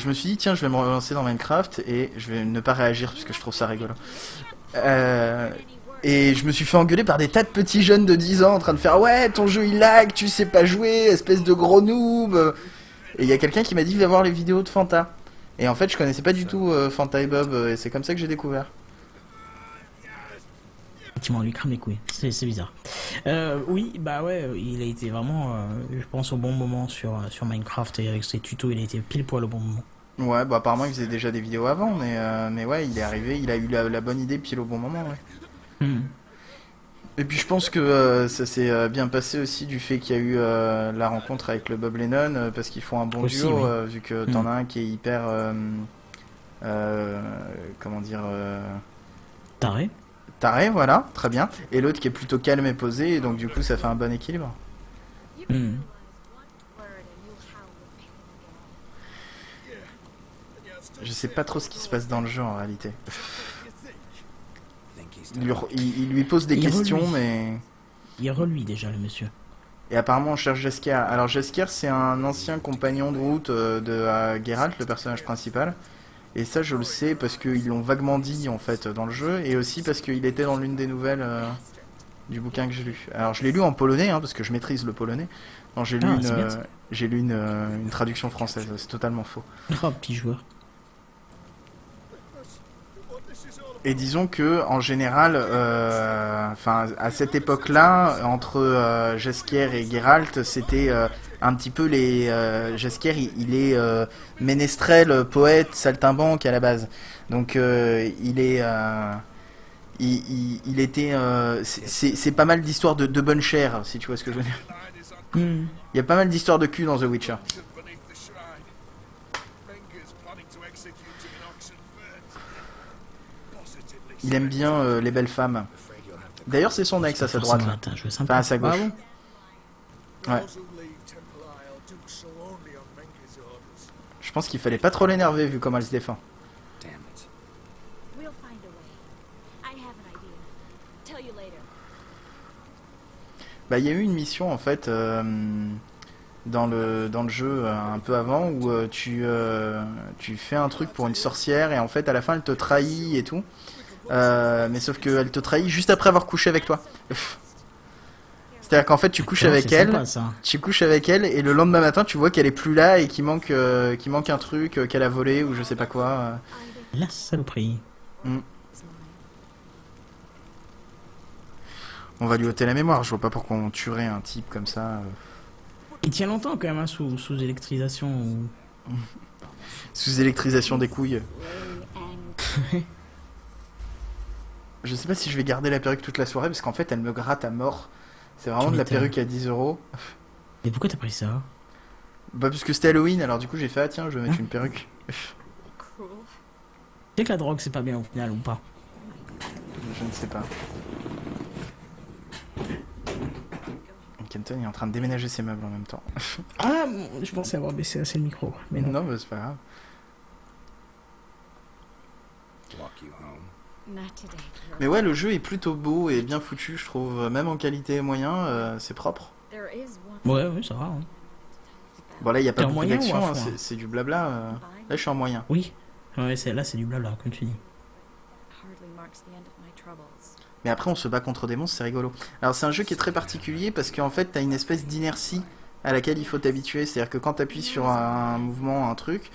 me suis dit tiens je vais me relancer dans Minecraft et je vais ne pas réagir parce que je trouve ça rigolo. Et je me suis fait engueuler par des tas de petits jeunes de 10 ans en train de faire ouais ton jeu il lag, tu sais pas jouer, espèce de gros noob. Et il y a quelqu'un qui m'a dit va voir les vidéos de Fanta. Et en fait je connaissais pas du tout Fanta et Bob et c'est comme ça que j'ai découvert. Effectivement, lui crame les couilles, c'est bizarre. Oui, bah ouais, il a été vraiment, je pense, au bon moment sur Minecraft et avec ses tutos, il a été pile poil au bon moment. Ouais, bah apparemment il faisait déjà des vidéos avant, mais ouais, il est arrivé, il a eu la bonne idée pile au bon moment, ouais. Et puis je pense que ça s'est bien passé aussi du fait qu'il y a eu la rencontre avec le Bob Lennon, parce qu'ils font un bon Aussi, duo, oui. vu que t'en as un qui est hyper... comment dire... Taré. taré, voilà, très bien, et l'autre qui est plutôt calme et posé, et donc du coup ça fait un bon équilibre. Je sais pas trop ce qui se passe dans le jeu en réalité. Il lui pose des questions, mais... Il reluit déjà, le monsieur. Et apparemment on cherche Jesker. Alors Jesker c'est un ancien compagnon de route de Geralt, le personnage principal. Et ça je le sais parce qu'ils l'ont vaguement dit en fait dans le jeu. Et aussi parce qu'il était dans l'une des nouvelles du bouquin que j'ai lu. Alors je l'ai lu en polonais parce que je maîtrise le polonais. Non, j'ai lu une traduction française, c'est totalement faux. Oh, petit joueur. Et disons que en général, à cette époque-là, entre Jesker et Geralt, c'était un petit peu les. Jesker, il est ménestrel, poète, saltimbanque à la base. Donc il est. Il était. C'est pas mal d'histoires de bonne chair, si tu vois ce que je veux dire. Il y a pas mal d'histoires de cul dans The Witcher. Il aime bien les belles femmes. D'ailleurs, c'est son ex à sa droite. Enfin, à sa gauche. Ouais. Je pense qu'il fallait pas trop l'énerver vu comment elle se défend. Bah, il y a eu une mission en fait dans le jeu un peu avant où tu fais un truc pour une sorcière et en fait à la fin elle te trahit et tout. Mais sauf qu'elle te trahit juste après avoir couché avec toi. C'est-à-dire qu'en fait tu couches D'accord, avec c'est elle, sympa, ça. tu couches avec elle et le lendemain matin tu vois qu'elle est plus là et qu'il manque un truc qu'elle a volé ou je sais pas quoi. La saloperie. On va lui ôter la mémoire, je vois pas pourquoi on tuerait un type comme ça. Il tient longtemps quand même, hein, sous électrisation. Sous électrisation des couilles. Je sais pas si je vais garder la perruque toute la soirée parce qu'en fait elle me gratte à mort. C'est vraiment Tu de la m'étonnes. perruque à 10 euros. Mais pourquoi t'as pris ça? Bah parce que c'était Halloween alors du coup j'ai fait ah tiens je vais mettre une perruque. Tu sais que la drogue c'est pas bien au final ou pas? Je ne sais pas. Kenton est en train de déménager ses meubles en même temps. Ah, bon, je pensais avoir baissé assez le micro. Mais non. Non bah c'est pas grave. Mais ouais le jeu est plutôt beau et bien foutu je trouve. Même en qualité moyen c'est propre. Ouais, ça va. Hein. Bon là il y a pas T'es en beaucoup moyen ou d'action, à hein, fond, hein c'est du blabla. Là je suis en moyen. Oui. Ouais, là c'est du blabla, comme tu dis. Mais après on se bat contre des monstres, c'est rigolo. Alors c'est un jeu qui est très particulier parce qu'en fait t'as une espèce d'inertie à laquelle il faut t'habituer. C'est-à-dire que quand t'appuies sur un mouvement, un truc,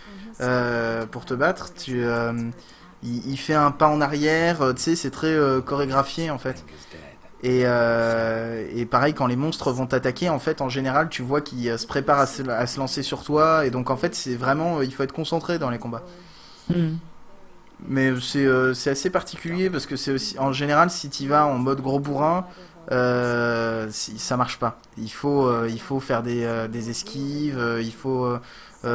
pour te battre, il fait un pas en arrière, tu sais, c'est très chorégraphié en fait. Et pareil, quand les monstres vont t'attaquer, en fait, en général, tu vois qu'ils se préparent à se lancer sur toi. Et donc en fait, c'est vraiment, il faut être concentré dans les combats. Mais c'est assez particulier parce que c'est aussi en général si tu vas en mode gros bourrin ça marche pas. Il faut faire des esquives, il faut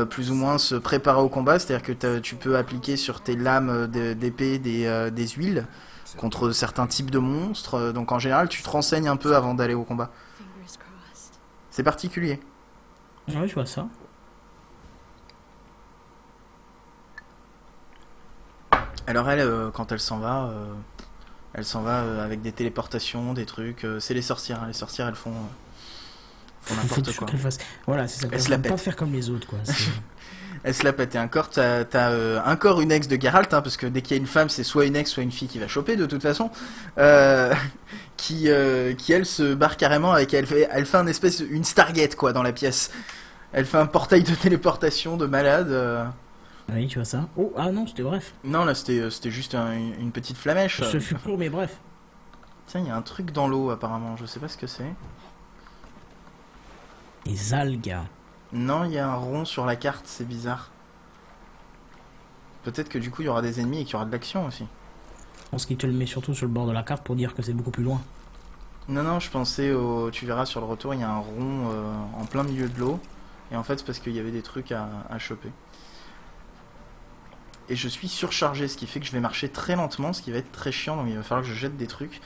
plus ou moins se préparer au combat, c'est-à-dire que tu peux appliquer sur tes lames d'épée des huiles contre certains types de monstres, donc en général tu te renseignes un peu avant d'aller au combat. C'est particulier. Ouais, je vois ça. Alors elle, quand elle s'en va avec des téléportations, des trucs. C'est les sorcières. Hein. Les sorcières, elles font n'importe quoi. Voilà, c'est ça. Elles se la Pas pètent. faire comme les autres, quoi. Elles se la pètent. Et encore, t'as encore une ex de Geralt, hein, parce que dès qu'il y a une femme, c'est soit une ex, soit une fille qui va choper de toute façon. Qui elle se barre carrément avec. Elle fait une Stargate quoi dans la pièce. Elle fait un portail de téléportation de malade. Oui, tu vois ça. Oh, ah non, c'était bref. Non, là c'était juste une petite flamèche. Ce fut court, mais bref. Tiens, il y a un truc dans l'eau apparemment, je sais pas ce que c'est. Les algues. Non, il y a un rond sur la carte, c'est bizarre. Peut-être que du coup il y aura des ennemis et qu'il y aura de l'action aussi. Je pense qu'il te le met surtout sur le bord de la carte pour dire que c'est beaucoup plus loin. Non, je pensais tu verras sur le retour, il y a un rond en plein milieu de l'eau. Et en fait, c'est parce qu'il y avait des trucs à choper. Et je suis surchargé, ce qui fait que je vais marcher très lentement, ce qui va être très chiant, donc il va falloir que je jette des trucs.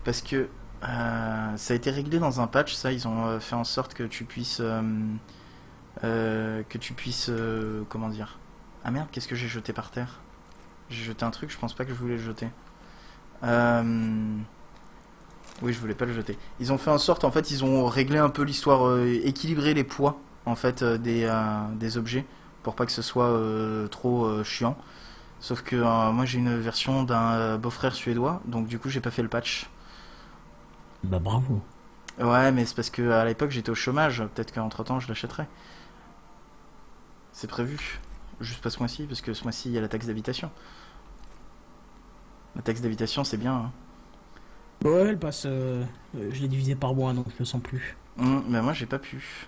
Parce que ça a été réglé dans un patch, ça, ils ont fait en sorte que tu puisses... comment dire... Ah merde, qu'est-ce que j'ai jeté par terre? J'ai jeté un truc, je pense pas que je voulais le jeter. Oui, je voulais pas le jeter. Ils ont fait en sorte, en fait, ils ont réglé un peu l'histoire, équilibrer les poids, en fait, des objets. Pour pas que ce soit trop chiant. Sauf que moi j'ai une version d'un beau-frère suédois, donc du coup j'ai pas fait le patch. Bah bravo. Ouais, mais c'est parce que à l'époque j'étais au chômage, peut-être qu'entre temps je l'achèterai. C'est prévu. Juste pas ce mois-ci, parce que ce mois-ci il y a la taxe d'habitation. La taxe d'habitation c'est bien. Hein. Ouais, elle passe. Je l'ai divisé par mois, donc je le sens plus. Mais moi j'ai pas pu.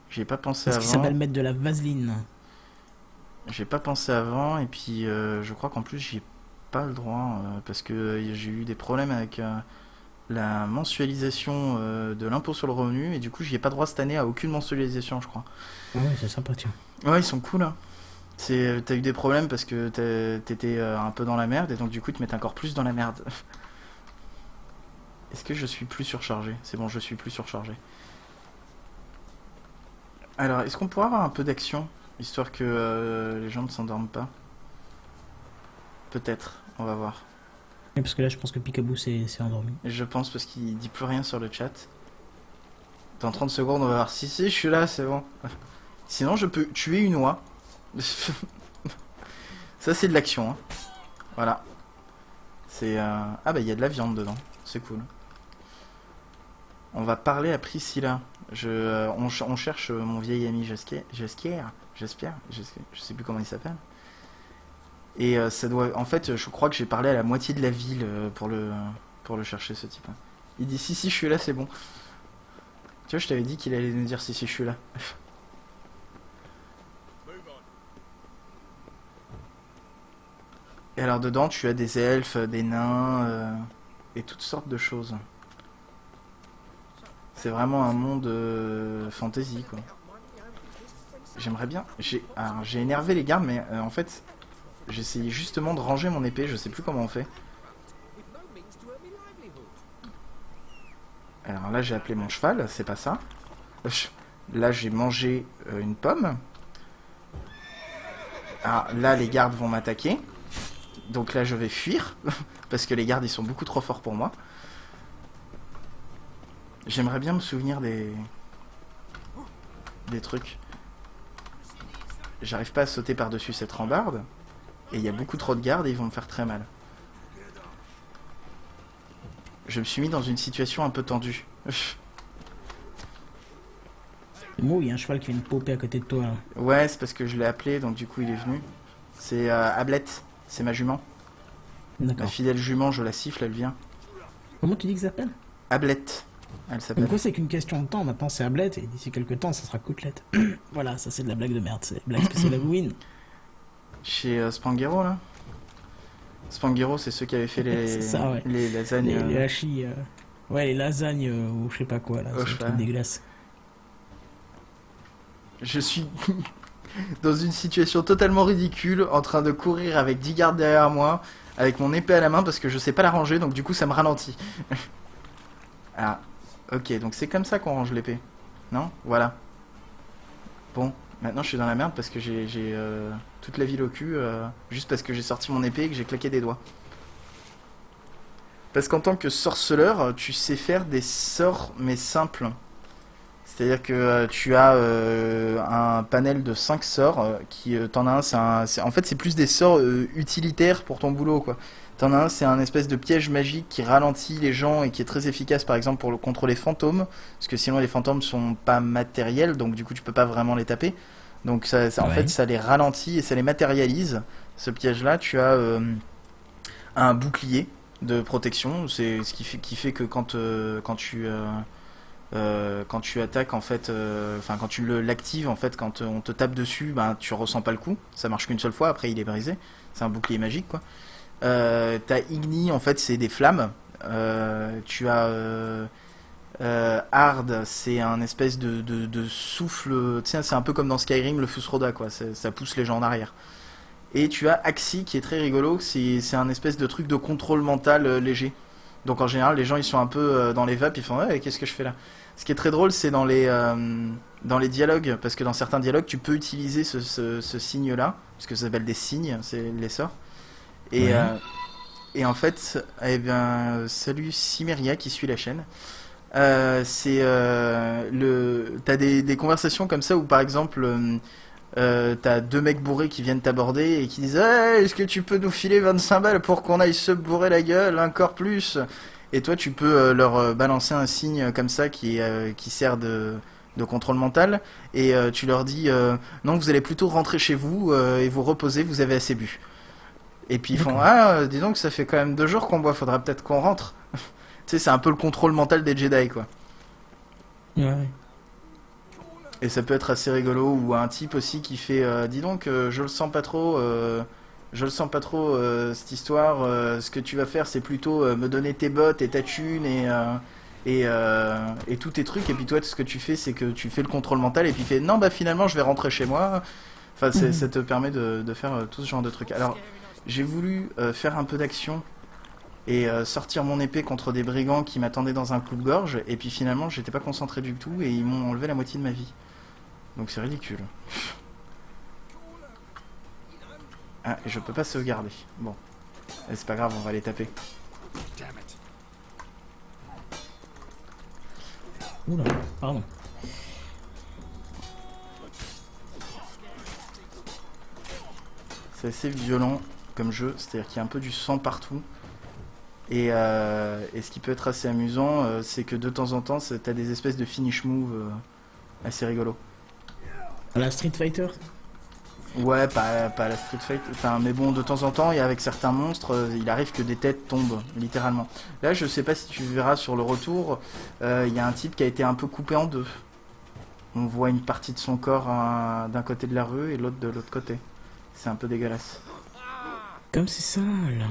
J'y ai pas pensé Parce avant. qu'il s'appelle mettre de la vaseline. J'ai pas pensé avant, et puis je crois qu'en plus j'y ai pas le droit, parce que j'ai eu des problèmes avec la mensualisation de l'impôt sur le revenu, et du coup j'y ai pas droit cette année à aucune mensualisation, je crois. Ouais, c'est sympa, tiens. Ouais, ils sont cool, hein. T'as eu des problèmes parce que t'étais un peu dans la merde, et donc du coup ils te mettent encore plus dans la merde. Est-ce que je suis plus surchargé? C'est bon, je suis plus surchargé. Alors, est-ce qu'on pourra avoir un peu d'action, histoire que les gens ne s'endorment pas? Peut-être, on va voir. Oui, parce que là, je pense que Picaboo s'est endormi. Et je pense parce qu'il dit plus rien sur le chat. Dans 30 secondes, on va voir. Si, je suis là, c'est bon. Sinon, je peux tuer une oie. Ça, c'est de l'action. Hein. Voilà. C'est... Ah bah, il y a de la viande dedans. C'est cool. On va parler à Priscilla. On cherche mon vieil ami J'espère. Je sais plus comment il s'appelle. Et ça doit... En fait, je crois que j'ai parlé à la moitié de la ville pour le chercher, ce type. Il dit si, je suis là, c'est bon. Tu vois, je t'avais dit qu'il allait nous dire si, je suis là. Et alors dedans, tu as des elfes, des nains, et toutes sortes de choses. C'est vraiment un monde fantasy, quoi. J'aimerais bien... J'ai énervé les gardes, mais en fait, j'essayais justement de ranger mon épée, je sais plus comment on fait. Alors là, j'ai appelé mon cheval, c'est pas ça. Là, j'ai mangé une pomme. Alors là, les gardes vont m'attaquer. Donc là, je vais fuir, parce que les gardes, ils sont beaucoup trop forts pour moi. J'aimerais bien me souvenir des trucs. J'arrive pas à sauter par-dessus cette rambarde. Et il y a beaucoup trop de gardes et ils vont me faire très mal. Je me suis mis dans une situation un peu tendue. C'est bon, il y a un cheval qui vient de popper à côté de toi. Là. Ouais, c'est parce que je l'ai appelé, donc du coup il est venu. C'est Ablette, c'est ma jument. Ma fidèle jument, je la siffle, elle vient. Comment tu dis que ça s'appelle? Ablette, elle s'appelle. Pourquoi c'est qu'une question de temps? Maintenant c'est Ablette et d'ici quelques temps ça sera Côtelette. Voilà, ça c'est de la blague de merde, c'est la blague spéciale Halloween. Chez Spanghero là. Spanghero, c'est ceux qui avaient fait les lasagnes. Les hachis. Ouais, les lasagnes ou je sais pas quoi là. C'est des glaces. Je suis dans une situation totalement ridicule, en train de courir avec 10 gardes derrière moi, avec mon épée à la main parce que je sais pas la ranger, donc du coup ça me ralentit. Ah, ok, donc c'est comme ça qu'on range l'épée. Non? Voilà. Bon, maintenant je suis dans la merde parce que j'ai toute la ville au cul, juste parce que j'ai sorti mon épée et que j'ai claqué des doigts. Parce qu'en tant que sorceleur, tu sais faire des sorts, mais simples. C'est-à-dire que tu as un panel de 5 sorts, qui t'en as un, en fait c'est plus des sorts utilitaires pour ton boulot, quoi. T'en as un, c'est un espèce de piège magique qui ralentit les gens et qui est très efficace par exemple contre les fantômes, parce que sinon les fantômes sont pas matériels, donc du coup tu peux pas vraiment les taper. Donc en fait ça les ralentit et ça les matérialise, ce piège-là. Tu as un bouclier de protection, c'est ce qui fait que quand tu attaques en fait, enfin quand tu l'actives en fait, quand on te tape dessus, ben tu ressens pas le coup, ça marche qu'une seule fois, après il est brisé, c'est un bouclier magique quoi. T'as Igni, en fait c'est des flammes, tu as Hard, c'est un espèce de souffle, tiens c'est un peu comme dans Skyrim le Fusroda quoi, ça pousse les gens en arrière. Et tu as Axi qui est très rigolo, c'est un espèce de truc de contrôle mental léger. Donc en général les gens ils sont un peu dans les vapes, ils font ouais, qu'est-ce que je fais là. Ce qui est très drôle c'est dans les dialogues, parce que dans certains dialogues tu peux utiliser ce signe là, parce que ça s'appelle des signes, c'est les sorts. Et en fait, eh bien, salut Cimeria qui suit la chaîne. T'as des conversations comme ça où par exemple t'as deux mecs bourrés qui viennent t'aborder et qui disent hey, est-ce que tu peux nous filer 25 balles pour qu'on aille se bourrer la gueule encore plus. Et toi tu peux leur balancer un signe comme ça qui sert de contrôle mental, et tu leur dis non, vous allez plutôt rentrer chez vous et vous reposer, vous avez assez bu. Et puis ils font ah, dis donc ça fait quand même 2 jours qu'on boit, faudra peut-être qu'on rentre. Tu sais, c'est un peu le contrôle mental des Jedi quoi. Ouais. Et ça peut être assez rigolo, ou un type aussi qui fait dis donc je le sens pas trop cette histoire, ce que tu vas faire c'est plutôt me donner tes bottes et ta thune et tous tes trucs, et puis toi ce que tu fais c'est que tu fais le contrôle mental et puis tu fais non bah finalement je vais rentrer chez moi. Enfin ça te permet de faire tout ce genre de trucs. Alors j'ai voulu faire un peu d'action et sortir mon épée contre des brigands qui m'attendaient dans un coupe-gorge, et puis finalement j'étais pas concentré du tout et ils m'ont enlevé la moitié de ma vie. Donc c'est ridicule. Ah, et je peux pas sauvegarder. Bon. C'est pas grave, on va les taper. Oula, pardon. C'est assez violent comme jeu, c'est-à-dire qu'il y a un peu du sang partout. Et ce qui peut être assez amusant, c'est que de temps en temps, t'as des espèces de finish moves assez rigolos. La Street Fighter. Ouais, pas la Street Fight, enfin, mais bon, de temps en temps, et avec certains monstres, il arrive que des têtes tombent, littéralement. Là, je sais pas si tu verras sur le retour, il y a un type qui a été un peu coupé en deux. On voit une partie de son corps d'un côté de la rue et l'autre de l'autre côté. C'est un peu dégueulasse. Comme c'est sale.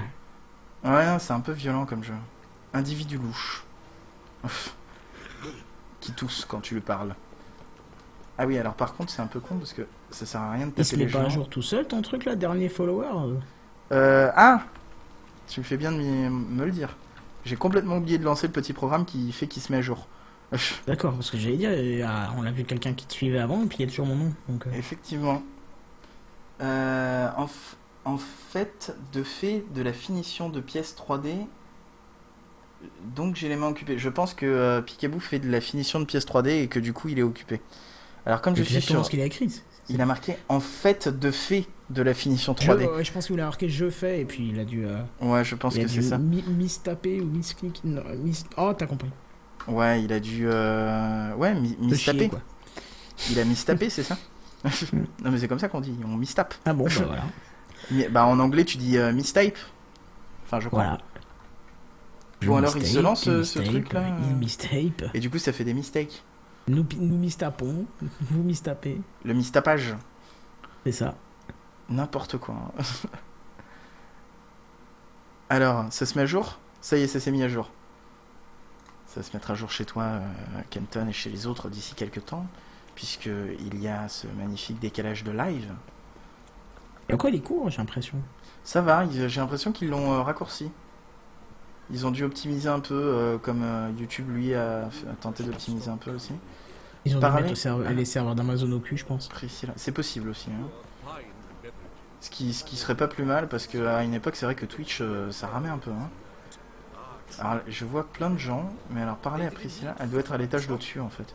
Ouais, non, c'est un peu violent comme jeu. Individu louche. Qui tousse quand tu lui parles. Ah oui, alors par contre, c'est un peu con parce que ça sert à rien de Il se taper met les pas gens. à jour tout seul ton truc là, dernier follower? Ah, tu me fais bien de me le dire. J'ai complètement oublié de lancer le petit programme qui fait qu'il se met à jour. D'accord, parce que j'allais dire, on a vu quelqu'un qui te suivait avant et puis il y a toujours mon nom. Donc, Effectivement. En fait, de la finition de pièces 3D, donc j'ai les mains occupées. Je pense que Picaboo fait de la finition de pièces 3D et que du coup il est occupé. Alors comme je c'est suis exactement sur... ce qu'il a écrit. Il a marqué en fait de la finition 3D. Je pense qu'il a marqué je fais et puis il a dû. Ouais, je pense que c'est ça. Mistaper ou misclick. Oh, t'as compris. Ouais, il a dû... Ouais, mistaper. Quoi. Il a mistaper, c'est ça? Non mais c'est comme ça qu'on dit, on mistape. Ah bon, bah voilà. Bah en anglais tu dis mistype. Enfin je crois. Voilà. Bon alors il se lance ce truc là. Il mistape. Et du coup ça fait des mistakes. Nous mistapons, vous mistapez. Le mistapage. C'est ça. N'importe quoi. Alors, ça se met à jour? Ça y est, ça s'est mis à jour. Ça va se mettre à jour chez toi, Kenton, et chez les autres d'ici quelques temps, puisqu'il y a ce magnifique décalage de live. Et quoi, il est court, j'ai l'impression. Ça va, j'ai l'impression qu'ils l'ont raccourci. Ils ont dû optimiser un peu, comme YouTube, lui, a tenté d'optimiser un peu aussi. Ils ont dû mettre les serveurs d'Amazon au cul, je pense. C'est possible aussi. Hein. Ce qui serait pas plus mal, parce qu'à une époque, c'est vrai que Twitch, ça ramait un peu. Hein. Alors, je vois plein de gens, mais alors parler à Priscilla, elle doit être à l'étage d'au-dessus, en fait.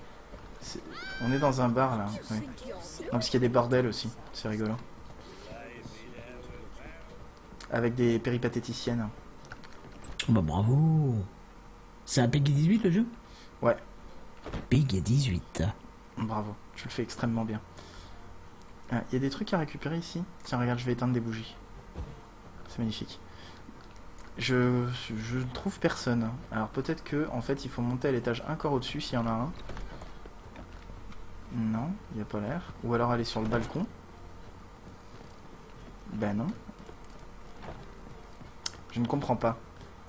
On est dans un bar, là. Oui. Non, parce qu'il y a des bordels aussi, c'est rigolo. Avec des péripatéticiennes. Bah bravo. C'est un Peggy 18 le jeu? Ouais. Peggy 18. Bravo, tu le fais extrêmement bien. Il y a des trucs à récupérer ici. Tiens, regarde, je vais éteindre des bougies. C'est magnifique. Je ne trouve personne. Alors peut-être que, en fait, il faut monter à l'étage encore au-dessus s'il y en a un. Non, il n'y a pas l'air. Ou alors aller sur le balcon. Ben non. Je ne comprends pas.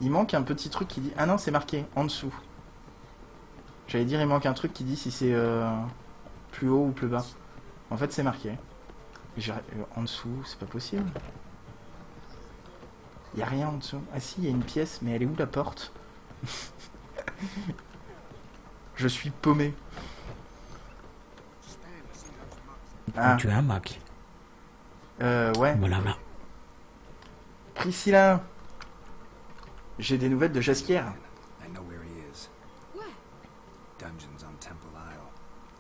Il manque un petit truc qui dit... Ah non, c'est marqué en dessous. J'allais dire, il manque un truc qui dit si c'est plus haut ou plus bas. En fait, c'est marqué. En dessous, c'est pas possible. Il n'y a rien en dessous. Ah si, il y a une pièce, mais elle est où la porte? Je suis paumé. Ah. Tu as un Mac. Ouais. Voilà, là. Priscilla. J'ai des nouvelles de Jaskier.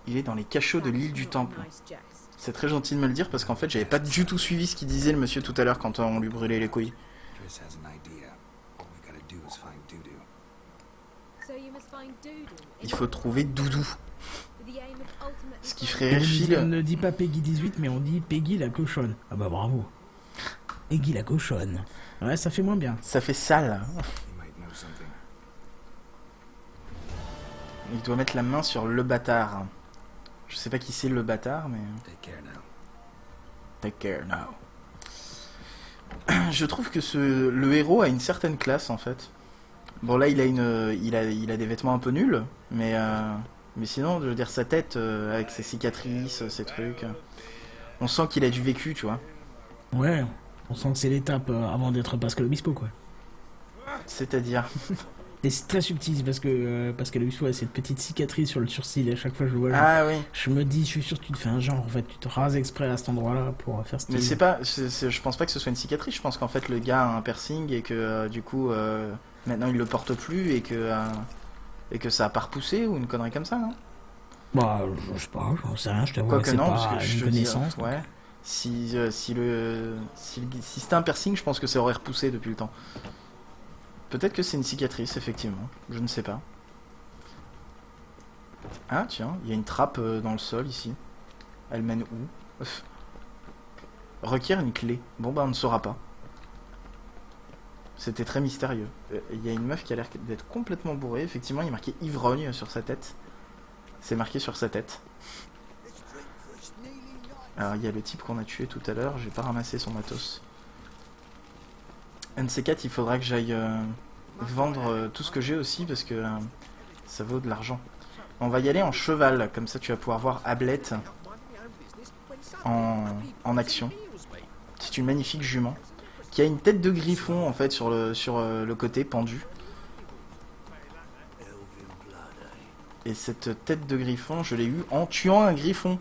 Il est dans les cachots de l'île du Temple. C'est très gentil de me le dire parce qu'en fait j'avais pas du tout suivi ce qu'il disait le monsieur tout à l'heure quand on lui brûlait les couilles. Il faut trouver Doudou. Ce qui ferait On ne dit pas Peggy 18 mais on dit Peggy la cochonne. Ah bah bravo. Peggy la cochonne. Ouais, ça fait moins bien. Ça fait sale. Il doit mettre la main sur le bâtard. Je sais pas qui c'est le bâtard, mais... Take care now. Je trouve que le héros a une certaine classe, en fait. Bon, là, il a des vêtements un peu nuls, mais sinon, je veux dire, sa tête, avec ses cicatrices, ses trucs... On sent qu'il a du vécu, tu vois. Ouais, on sent que c'est l'étape avant d'être Pascal Obispo, quoi. C'est-à-dire... Et c'est très subtil parce que Pascal Obispo a cette petite cicatrice sur le sourcil et à chaque fois que je le vois, ah, oui. Je me dis, je suis sûr que tu te fais un genre, en fait, tu te rases exprès à cet endroit-là pour faire style. Mais c'est pas, je pense pas que ce soit une cicatrice, je pense qu'en fait le gars a un piercing et que du coup maintenant il le porte plus et que et que ça a pas repoussé ou une connerie comme ça, non? Bah, je sais pas, j'en sais rien, je t'avoue que Quoique c'est non, pas parce que je une te dis, connaissance. ouais. Si c'était un piercing, je pense que ça aurait repoussé depuis le temps. Peut-être que c'est une cicatrice, effectivement. Je ne sais pas. Ah, tiens, il y a une trappe dans le sol ici. Elle mène où? Requiert une clé. Bon, bah, on ne saura pas. C'était très mystérieux. Il y a une meuf qui a l'air d'être complètement bourrée. Effectivement, il y a marqué ivrogne sur sa tête. C'est marqué sur sa tête. Alors, il y a le type qu'on a tué tout à l'heure. J'ai pas ramassé son matos. Un de ces quatre, il faudra que j'aille vendre tout ce que j'ai aussi parce que ça vaut de l'argent. On va y aller en cheval. Comme ça, tu vas pouvoir voir Ablette en action. C'est une magnifique jument qui a une tête de griffon en fait sur le côté pendu. Et cette tête de griffon, je l'ai eue en tuant un griffon.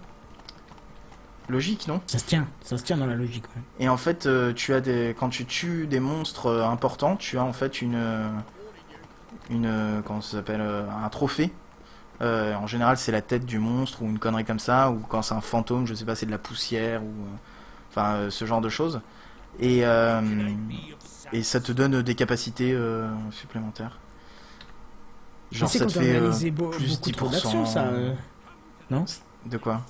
Logique, non? Ça se tient dans la logique. Ouais. Et en fait, quand tu tues des monstres importants, tu as en fait comment ça s'appelle, un trophée. En général, c'est la tête du monstre ou une connerie comme ça, ou quand c'est un fantôme, je sais pas, c'est de la poussière ou enfin ce genre de choses. Et ça te donne des capacités supplémentaires. Genre ça te fait plus beaucoup trop d'actions, 10%. ça. Non? De quoi?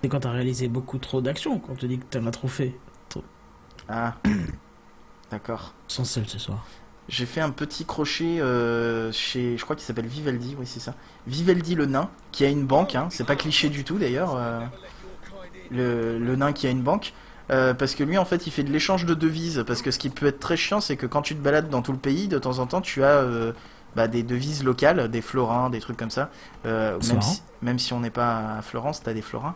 C'est quand t'as réalisé beaucoup trop d'actions, quand on te dit que t'en as trop fait. Ah, d'accord. Sans seul ce soir. J'ai fait un petit crochet chez, je crois qu'il s'appelle Vivaldi, oui c'est ça. Vivaldi le nain, qui a une banque, hein. C'est pas cliché du tout d'ailleurs, le nain qui a une banque. Parce que lui en fait il fait de l'échange de devises, parce que ce qui peut être très chiant c'est que quand tu te balades dans tout le pays, de temps en temps tu as des devises locales, des florins, des trucs comme ça. Même si on n'est pas à Florence, t'as des florins.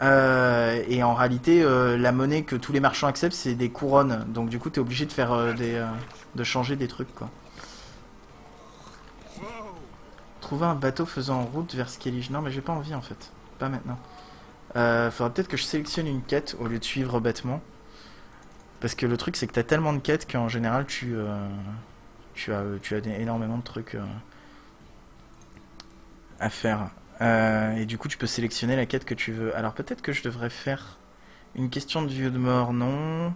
Et en réalité, la monnaie que tous les marchands acceptent, c'est des couronnes. Donc du coup, t'es obligé de faire de changer des trucs, quoi. Trouver un bateau faisant route vers Skellige. Non, mais j'ai pas envie en fait. Pas maintenant. Faudra peut-être que je sélectionne une quête au lieu de suivre bêtement. Parce que le truc, c'est que t'as tellement de quêtes qu'en général, tu as énormément de trucs à faire. Et du coup, tu peux sélectionner la quête que tu veux. Alors peut-être que je devrais faire une question de vieux de mort, non.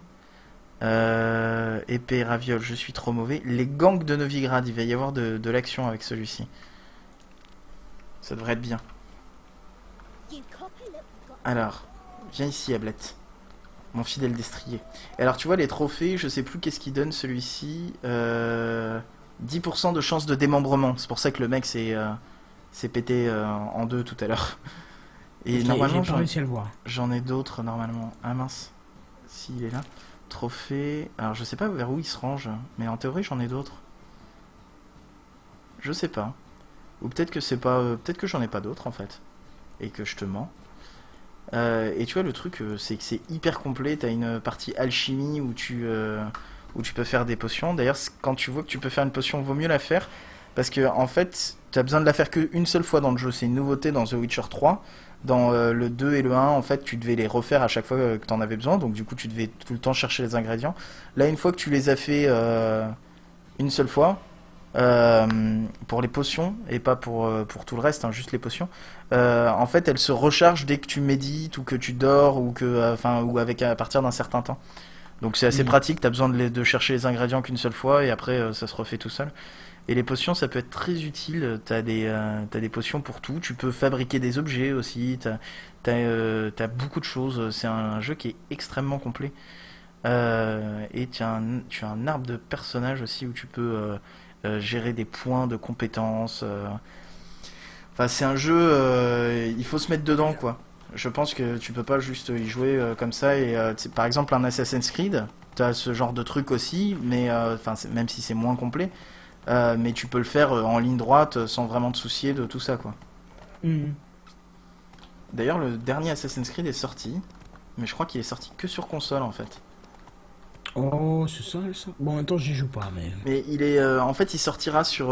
Épée, raviole, je suis trop mauvais. Les gangs de Novigrad, il va y avoir de l'action avec celui-ci. Ça devrait être bien. Alors, viens ici, Ablette. Mon fidèle destrier. Et alors, tu vois, les trophées, je sais plus qu'est-ce qu'il donne celui-ci. 10% de chance de démembrement. C'est pour ça que le mec s'est pété en deux tout à l'heure. Et normalement, j'ai pas réussi à le voir. J'en ai d'autres normalement. Ah mince. S'il est là. Trophée. Alors, je sais pas vers où il se range. Mais en théorie, j'en ai d'autres. Je sais pas. Ou peut-être que c'est pas. Peut-être que j'en ai pas d'autres en fait. Et que je te mens. Et tu vois, le truc, c'est que c'est hyper complet. T'as une partie alchimie où tu peux faire des potions. D'ailleurs, quand tu vois que tu peux faire une potion, vaut mieux la faire. Parce que, en fait, t'as besoin de la faire qu'une seule fois dans le jeu. C'est une nouveauté dans The Witcher 3. Dans le 2 et le 1, en fait, tu devais les refaire à chaque fois que t'en avais besoin. Donc, du coup, tu devais tout le temps chercher les ingrédients. Là, une fois que tu les as fait une seule fois, pour les potions et pas pour tout le reste, hein, juste les potions, en fait elles se rechargent dès que tu médites ou que tu dors ou que ou à partir d'un certain temps. Donc c'est assez pratique, t'as besoin de chercher les ingrédients qu'une seule fois et après ça se refait tout seul. Et les potions, ça peut être très utile. T'as des potions pour tout. Tu peux fabriquer des objets aussi. T'as beaucoup de choses. C'est un jeu qui est extrêmement complet. Et tu as un arbre de personnages aussi où tu peux gérer des points de compétences. Enfin, c'est un jeu, il faut se mettre dedans, quoi. Je pense que tu peux pas juste y jouer comme ça. Et par exemple, un Assassin's Creed, t'as ce genre de truc aussi, mais même si c'est moins complet, mais tu peux le faire en ligne droite sans vraiment te soucier de tout ça, quoi. D'ailleurs, le dernier Assassin's Creed est sorti, mais je crois qu'il est sorti que sur console, en fait. Oh, c'est ça. Bon, en même temps, j'y joue pas, mais... Mais il est, en fait, il sortira sur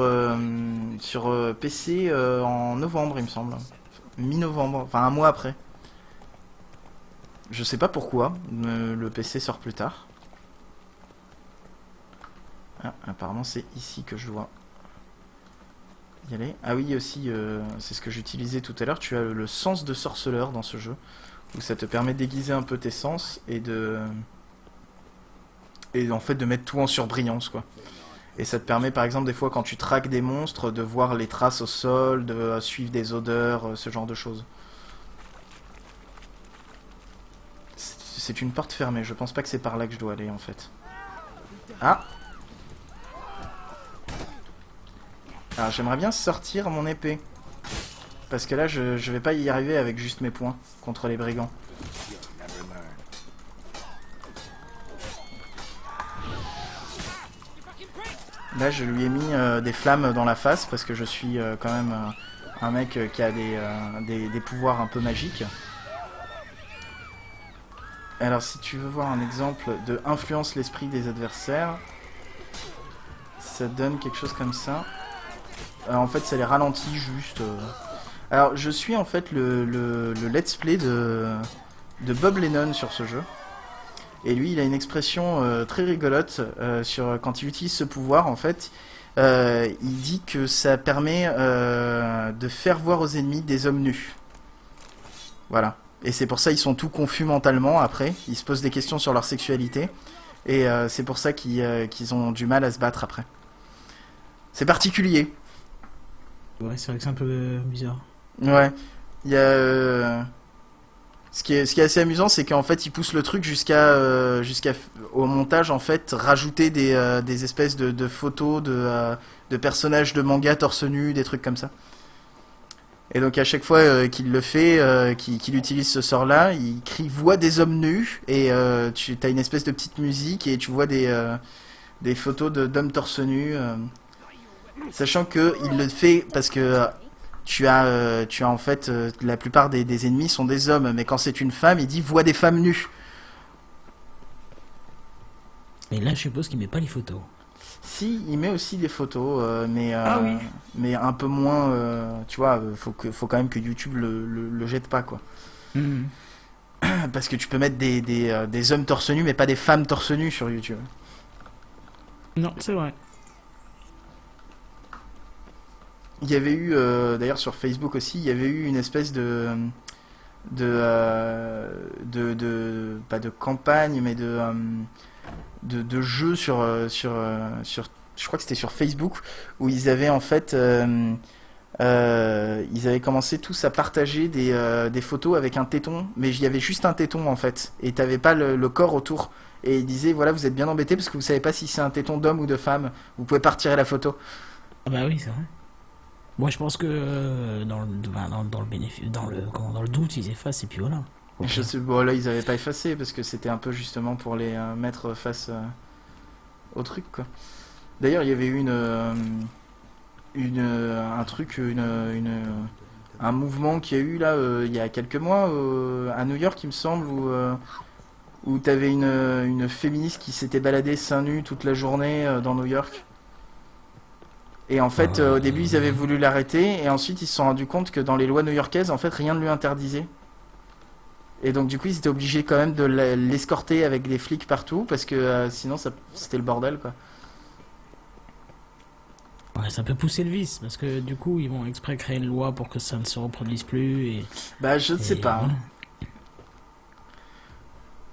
PC en novembre, il me semble. Mi-novembre, enfin un mois après. Je sais pas pourquoi, le PC sort plus tard. Ah, apparemment c'est ici que je vois. y aller. Ah oui, aussi, c'est ce que j'utilisais tout à l'heure, tu as le sens de sorceleur dans ce jeu, où ça te permet de déguiser un peu tes sens et en fait de mettre tout en surbrillance, quoi. Et ça te permet par exemple des fois quand tu traques des monstres de voir les traces au sol, de suivre des odeurs, ce genre de choses. C'est une porte fermée, je pense pas que c'est par là que je dois aller en fait. Ah! Alors j'aimerais bien sortir mon épée. Parce que là je vais pas y arriver avec juste mes poings contre les brigands. Là je lui ai mis des flammes dans la face parce que je suis quand même un mec qui a des pouvoirs un peu magiques. Alors si tu veux voir un exemple de influence l'esprit des adversaires, ça donne quelque chose comme ça. En fait ça les ralentit juste. Alors je suis en fait le let's play de Bob Lennon sur ce jeu. Et lui il a une expression très rigolote sur quand il utilise ce pouvoir en fait. Il dit que ça permet de faire voir aux ennemis des hommes nus. Voilà. Et c'est pour ça ils sont tout confus mentalement après. Ils se posent des questions sur leur sexualité. Et c'est pour ça qu'ils ont du mal à se battre après. C'est particulier. Ouais, c'est vrai que c'est un peu bizarre. Ouais. Il y a... Ce qui est assez amusant, c'est qu'en fait, ils poussent le truc jusqu'à au montage, en fait, rajouter des espèces de photos de personnages de manga torse nu, des trucs comme ça. Et donc à chaque fois qu'il le fait, qu'il utilise ce sort-là, il crie voix des hommes nus et tu as une espèce de petite musique et tu vois des photos d'hommes torse nus. Sachant que il le fait parce que tu as en fait la plupart des ennemis sont des hommes, mais quand c'est une femme, il dit voix des femmes nues. Et là, je suppose qu'il met pas les photos. Si, il met aussi des photos, mais Ah oui. mais un peu moins. Tu vois, faut quand même que YouTube le jette pas, quoi. Mmh. Parce que tu peux mettre des hommes torse nus, mais pas des femmes torse nus sur YouTube. Non, c'est vrai. Il y avait eu, d'ailleurs sur Facebook aussi, il y avait eu une espèce pas de campagne, mais de jeu sur, je crois que c'était sur Facebook, où ils avaient en fait, ils avaient commencé tous à partager des photos avec un téton, mais il y avait juste un téton en fait, et t'avais pas le corps autour. Et ils disaient, voilà, vous êtes bien embêtés parce que vous savez pas si c'est un téton d'homme ou de femme, vous pouvez pas retirer la photo. Ah bah oui, c'est vrai. Moi, je pense que dans le bénéfice, dans le doute, ils effacent et puis voilà. Okay. Je sais, bon là ils avaient pas effacé parce que c'était un peu justement pour les mettre face au truc, quoi. D'ailleurs il y avait eu un mouvement qui a eu là il y a quelques mois à New York, il me semble, où t'avais une féministe qui s'était baladée seins nus toute la journée dans New York. Et en fait, au début, ils avaient voulu l'arrêter, et ensuite, ils se sont rendus compte que dans les lois new-yorkaises, en fait, rien ne lui interdisait. Et donc, du coup, ils étaient obligés quand même de l'escorter avec des flics partout, parce que sinon, c'était le bordel, quoi. Ouais, ça peut pousser le vice, parce que du coup, ils vont exprès créer une loi pour que ça ne se reproduise plus, et... Bah, je ne sais pas. Voilà.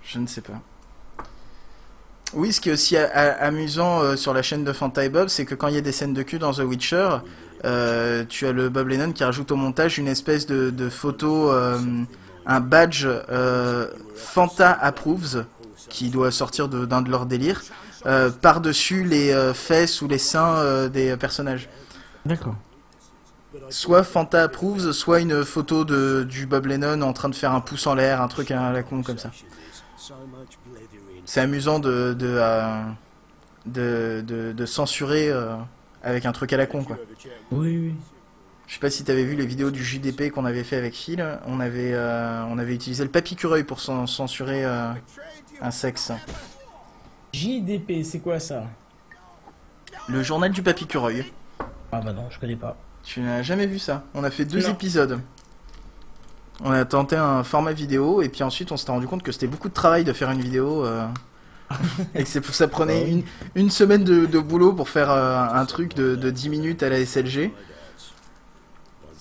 Je ne sais pas. Oui, ce qui est aussi amusant sur la chaîne de Fanta et Bob, c'est que quand il y a des scènes de cul dans The Witcher, tu as le Bob Lennon qui rajoute au montage une espèce de photo, un badge Fanta Approves, qui doit sortir d'un de leurs délires, par-dessus les fesses ou les seins des personnages. D'accord. Soit Fanta Approves, soit une photo du Bob Lennon en train de faire un pouce en l'air, un truc à la con comme ça. C'est amusant de censurer avec un truc à la con, quoi. Oui, oui. Je sais pas si t'avais vu les vidéos du JDP qu'on avait fait avec Phil. On avait utilisé le papy-cureuil pour censurer un sexe. JDP, c'est quoi ça? Le journal du papy-cureuil. Ah bah non, je connais pas. Tu n'as jamais vu ça? On a fait 2 Non. épisodes. On a tenté un format vidéo et puis ensuite on s'était rendu compte que c'était beaucoup de travail de faire une vidéo et que ça prenait une semaine de boulot pour faire un truc de 10 minutes à la SLG.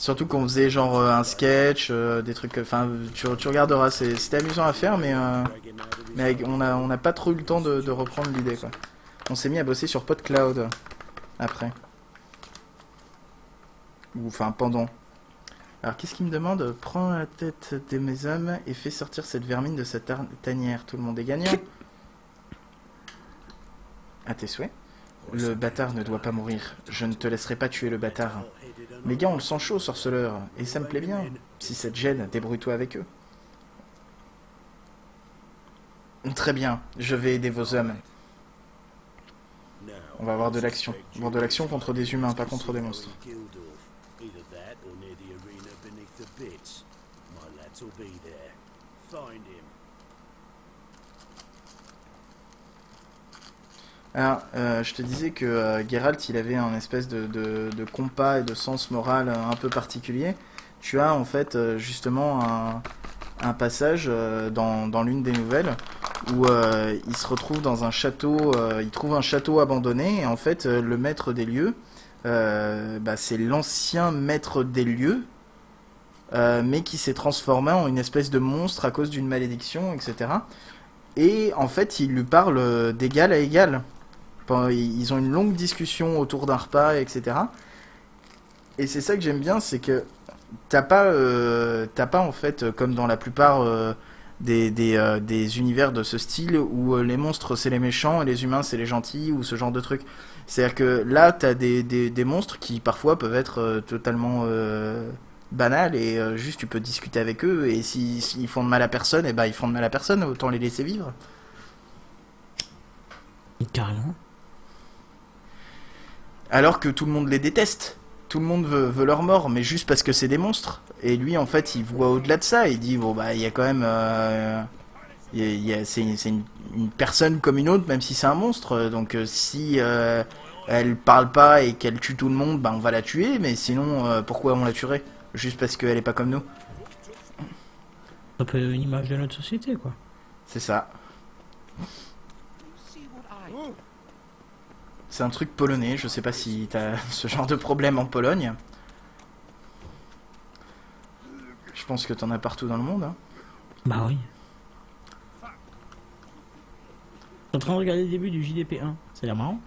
Surtout qu'on faisait genre un sketch, des trucs... Enfin, tu regarderas, c'était amusant à faire, mais on n'a pas trop eu le temps de reprendre l'idée, quoi. On s'est mis à bosser sur PodCloud, après. Ou, enfin, pendant. Alors, qu'est-ce qu'il me demande? Prends la tête de mes hommes et fais sortir cette vermine de sa tanière. Tout le monde est gagnant. À tes souhaits. Le bâtard ne doit pas mourir. Je ne te laisserai pas tuer le bâtard. Mes gars, on le sent chaud, sorceleur. Et ça me plaît bien. Si ça te gêne, débrouille-toi avec eux. Très bien. Je vais aider vos hommes. On va avoir de l'action. Bon, de l'action contre des humains, pas contre des monstres. Alors, je te disais que Geralt, il avait un espèce de compas et de sens moral un peu particulier. Tu as en fait justement un passage dans l'une des nouvelles où il se retrouve dans un château, il trouve un château abandonné et en fait le maître des lieux, c'est l'ancien maître des lieux, mais qui s'est transformé en une espèce de monstre à cause d'une malédiction, etc. Et en fait il lui parle d'égal à égal. Ils ont une longue discussion autour d'un repas, etc. Et c'est ça que j'aime bien, c'est que t'as pas en fait, comme dans la plupart des univers de ce style, où les monstres c'est les méchants et les humains c'est les gentils, ou ce genre de truc. C'est-à-dire que là, t'as des monstres qui parfois peuvent être totalement banals, et juste tu peux discuter avec eux, et s'ils font de mal à personne, et ben ils font de mal à personne, autant les laisser vivre. Carrément. Alors que tout le monde les déteste. Tout le monde veut leur mort, mais juste parce que c'est des monstres. Et lui, en fait, il voit au-delà de ça. Il dit, bon, bah, il y a quand même... c'est une personne comme une autre, même si c'est un monstre. Donc, si elle parle pas et qu'elle tue tout le monde, bah, on va la tuer. Mais sinon, pourquoi on la tuerait? Juste parce qu'elle est pas comme nous. Un peu une image de notre société, quoi. C'est ça. C'est un truc polonais, je sais pas si t'as ce genre de problème en Pologne. Je pense que t'en as partout dans le monde. Hein. Bah oui. Je suis en train de regarder le début du JDP 1. Ça a l'air marrant.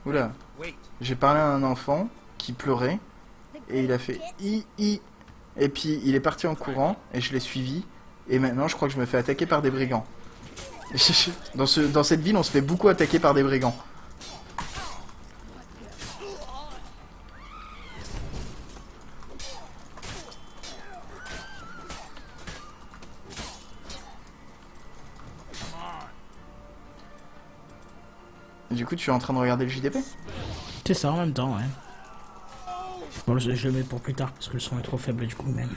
Oula. J'ai parlé à un enfant qui pleurait et il a fait i. Et puis il est parti en courant et je l'ai suivi. Et maintenant je crois que je me fais attaquer par des brigands. Dans cette ville on se fait beaucoup attaquer par des brigands. Et du coup tu es en train de regarder le JDP? C'est ça en même temps, ouais. Bon, je le mets pour plus tard parce que le son est trop faible du coup même.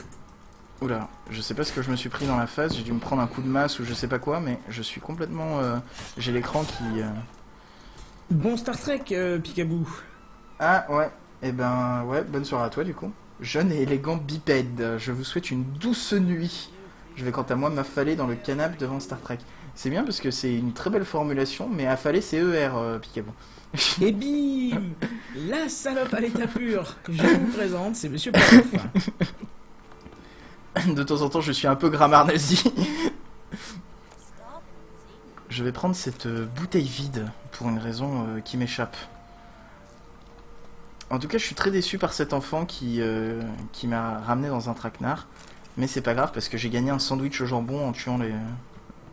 Oula, je sais pas ce que je me suis pris dans la face, j'ai dû me prendre un coup de masse ou je sais pas quoi, mais je suis complètement... j'ai l'écran qui... Bon Star Trek, Picaboo. Ah ouais, et ben ouais, bonne soirée à toi du coup. Jeune et élégant bipède, je vous souhaite une douce nuit. Je vais quant à moi m'affaler dans le canapé devant Star Trek. C'est bien parce que c'est une très belle formulation, mais affaler c'est ER, Picaboo. Et bim, la salope à l'état pur. Je vous présente, c'est Monsieur Patouf. De temps en temps, je suis un peu grammaire nazi. Je vais prendre cette bouteille vide pour une raison qui m'échappe. En tout cas, je suis très déçu par cet enfant qui m'a ramené dans un traquenard. Mais c'est pas grave parce que j'ai gagné un sandwich au jambon en tuant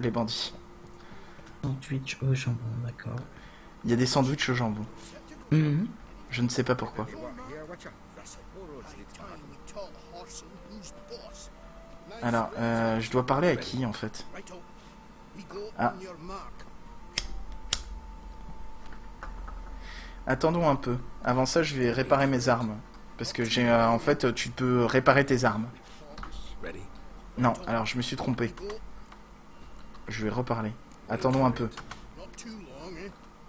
les bandits. Sandwich au jambon, d'accord. Il y a des sandwichs au jambon. Je ne sais pas pourquoi. Alors, je dois parler à qui en fait? Ah. Attendons un peu. Avant ça, je vais réparer mes armes. Parce que j'ai... en fait, tu peux réparer tes armes. Non, alors je me suis trompé. Je vais reparler. Attendons un peu.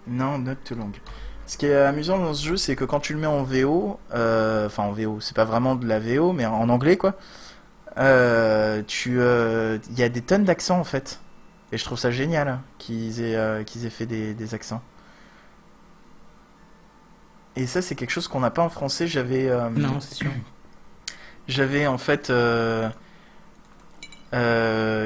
Non, not too long. Ce qui est amusant dans ce jeu, c'est que quand tu le mets en VO, enfin en VO, c'est pas vraiment de la VO, mais en anglais quoi, il y a des tonnes d'accents en fait. Et je trouve ça génial qu'ils aient fait des accents. Et ça, c'est quelque chose qu'on n'a pas en français. Non, c'est sûr. J'avais en fait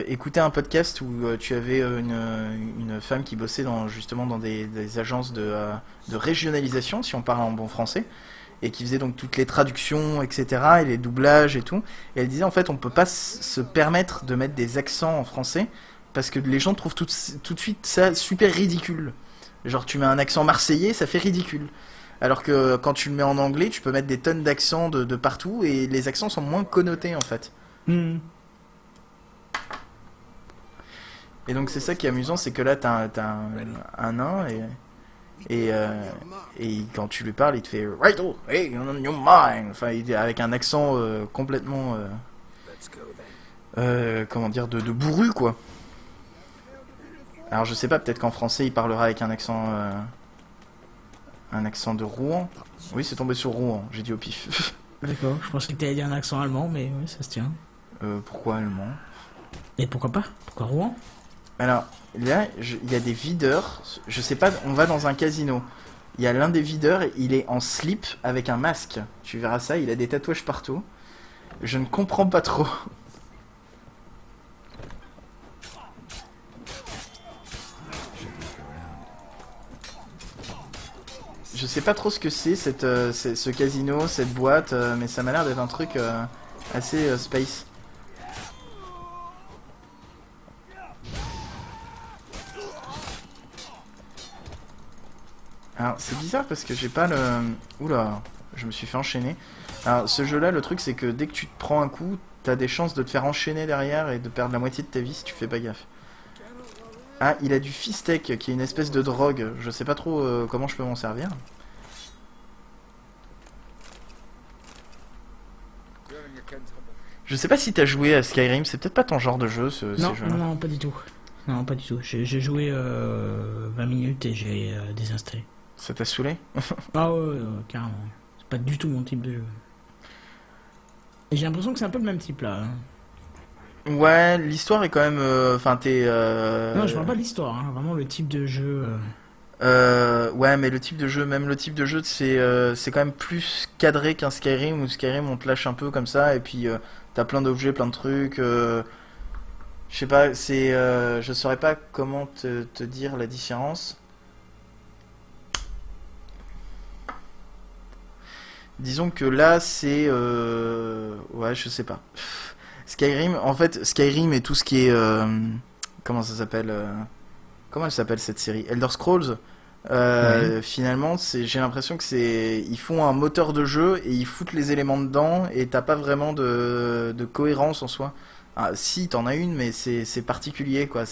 écouté un podcast où tu avais une femme qui bossait justement dans des agences de régionalisation, si on parle en bon français, et qui faisait donc toutes les traductions, etc., et les doublages et tout. Et elle disait en fait, on peut pas se permettre de mettre des accents en français parce que les gens trouvent tout de suite ça super ridicule. Genre, tu mets un accent marseillais, ça fait ridicule. Alors que quand tu le mets en anglais, tu peux mettre des tonnes d'accents de partout et les accents sont moins connotés en fait. Hmm. Et donc c'est ça qui est amusant, c'est que là t'as un nain et quand tu lui parles, il te fait right oh, hey, on your mind. Enfin, avec un accent complètement comment dire de bourru quoi. Alors je sais pas, peut-être qu'en français il parlera avec un accent de Rouen. Oui, c'est tombé sur Rouen, j'ai dit au pif. D'accord, je pensais que t'allais dire un accent allemand, mais oui, ça se tient. Pourquoi allemand? Et pourquoi pas? Pourquoi Rouen? Alors, là, il y a des videurs. Je sais pas, on va dans un casino. Il y a l'un des videurs, il est en slip avec un masque. Tu verras ça, il a des tatouages partout. Je ne comprends pas trop. Je sais pas trop ce que c'est, ce casino, cette boîte, mais ça m'a l'air d'être un truc assez space. Alors, c'est bizarre parce que j'ai pas le... Oula, je me suis fait enchaîner. Alors, ce jeu-là, le truc, c'est que dès que tu te prends un coup, t'as des chances de te faire enchaîner derrière et de perdre la moitié de ta vie si tu fais pas gaffe. Ah, il a du Fistech, qui est une espèce de drogue. Je sais pas trop comment je peux m'en servir. Je sais pas si t'as joué à Skyrim, c'est peut-être pas ton genre de jeu, ces jeux-là. Non, pas du tout. Non, pas du tout. J'ai joué 20 minutes et j'ai désinstallé. Ça t'a saoulé? Ah ouais, carrément. C'est pas du tout mon type de jeu. Et j'ai l'impression que c'est un peu le même type là. Hein. Ouais, l'histoire est quand même... Enfin, Non, je parle pas de l'histoire, hein. Vraiment le type de jeu. Ouais, mais le type de jeu, même le type de jeu, c'est quand même plus cadré qu'un Skyrim, où Skyrim on te lâche un peu comme ça, et puis t'as plein d'objets, plein de trucs. Je sais pas, je saurais pas comment te dire la différence. Disons que là, c'est... Ouais, je sais pas. Skyrim, en fait, Skyrim et tout ce qui est... Comment ça s'appelle Comment elle s'appelle cette série? Elder Scrolls. Finalement, j'ai l'impression que ils font un moteur de jeu et ils foutent les éléments dedans et t'as pas vraiment de cohérence en soi. Ah, si, t'en as une, mais c'est particulier, quoi.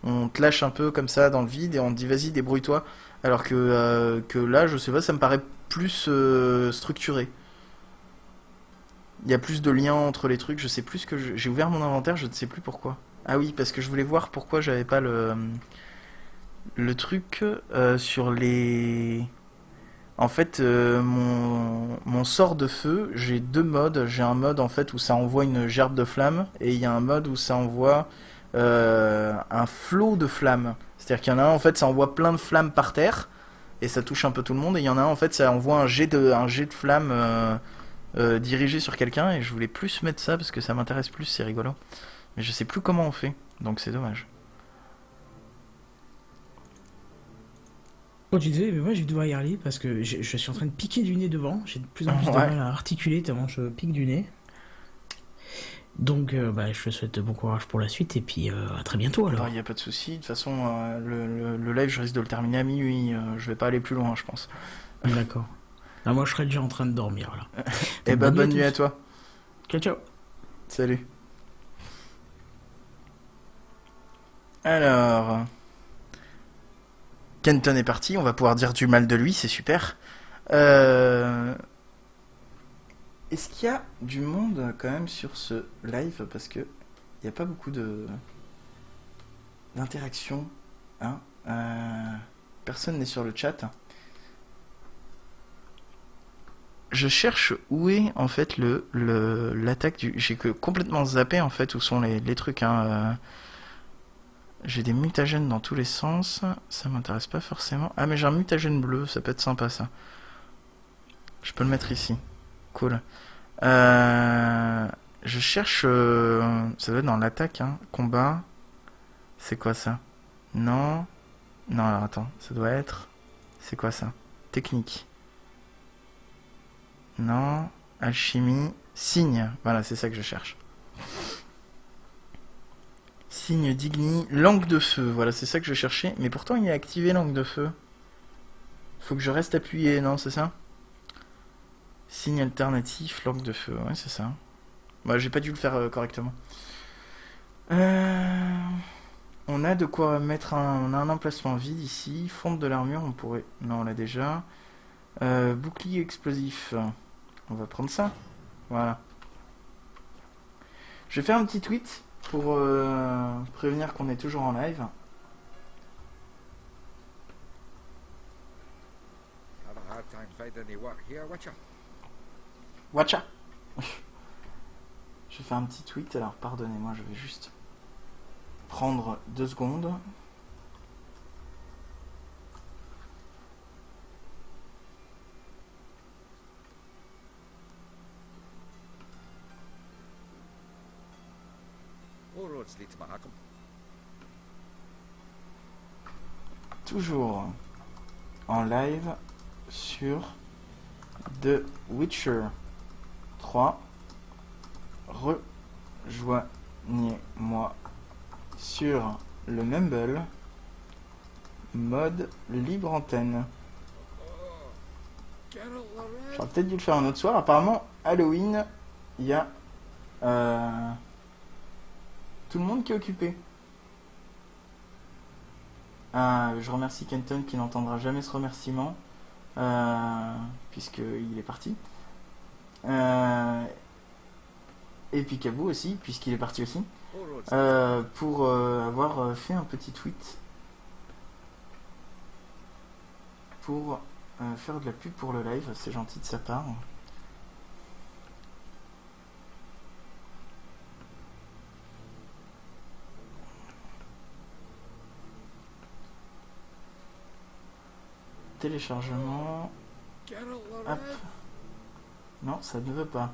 On te lâche un peu comme ça dans le vide et on te dit vas-y, débrouille-toi. Alors que là, je sais pas, ça me paraît plus structuré. Il y a plus de liens entre les trucs, je sais plus que j'ai ouvert mon inventaire, je ne sais plus pourquoi. Ah oui, parce que je voulais voir pourquoi j'avais pas le truc sur les... En fait, mon sort de feu, j'ai deux modes. J'ai un mode en fait où ça envoie une gerbe de flammes et il y a un mode où ça envoie un flot de flammes. C'est-à-dire qu'il y en a un en fait, ça envoie plein de flammes par terre et ça touche un peu tout le monde. Et il y en a un en fait, ça envoie un jet de flammes dirigé sur quelqu'un. Et je voulais plus mettre ça parce que ça m'intéresse plus, c'est rigolo. Mais je sais plus comment on fait, donc c'est dommage. Quand tu disais, mais moi je vais devoir y aller parce que je suis en train de piquer du nez devant. J'ai de plus en plus de mal à articuler tellement je pique du nez. Donc je te souhaite bon courage pour la suite et puis à très bientôt alors. Il n'y a pas de souci. De toute façon, le live, je risque de le terminer à minuit. Je vais pas aller plus loin, je pense. D'accord. Ah, moi je serais déjà en train de dormir là. Et bah bonne nuit à toi. Ciao ciao. Salut. Alors... Kenton est parti, on va pouvoir dire du mal de lui, c'est super. Est-ce qu'il y a du monde quand même sur ce live? Parce que il n'y a pas beaucoup d'interaction. Hein, personne n'est sur le chat. Je cherche où est en fait l'attaque du... J'ai complètement zappé en fait où sont les trucs. Hein, J'ai des mutagènes dans tous les sens. Ça m'intéresse pas forcément. Ah, mais j'ai un mutagène bleu. Ça peut être sympa, ça. Je peux le mettre ici. Cool. Je cherche... ça doit être dans l'attaque, hein. Combat. C'est quoi, ça? Non. Non, alors attends. Ça doit être... C'est quoi, ça? Technique. Non. Alchimie. Signe. Voilà, c'est ça que je cherche. Signe d'Igni, langue de feu, voilà, c'est ça que je cherchais. Mais pourtant, il est activé, langue de feu. Faut que je reste appuyé, non, c'est ça? Signe alternatif, langue de feu, ouais, c'est ça. Bah, j'ai pas dû le faire correctement. On a de quoi mettre un... On a un emplacement vide ici. Fonte de l'armure, on pourrait... Non, on l'a déjà. Bouclier explosif. On va prendre ça. Voilà. Je vais faire un petit tweet pour prévenir qu'on est toujours en live. Watcha. Je vais faire un petit tweet, alors pardonnez-moi, je vais juste prendre 2 secondes. Toujours en live sur The Witcher 3. Rejoignez-moi sur le Mumble mode libre antenne. J'aurais peut-être dû le faire un autre soir. Apparemment, Halloween, il y a tout le monde qui est occupé. Je remercie Kenton qui n'entendra jamais ce remerciement puisqu'il est parti. Et Picaboo aussi, puisqu'il est parti aussi. Pour avoir fait un petit tweet pour faire de la pub pour le live. C'est gentil de sa part. Téléchargement. Hop. Non, ça ne veut pas.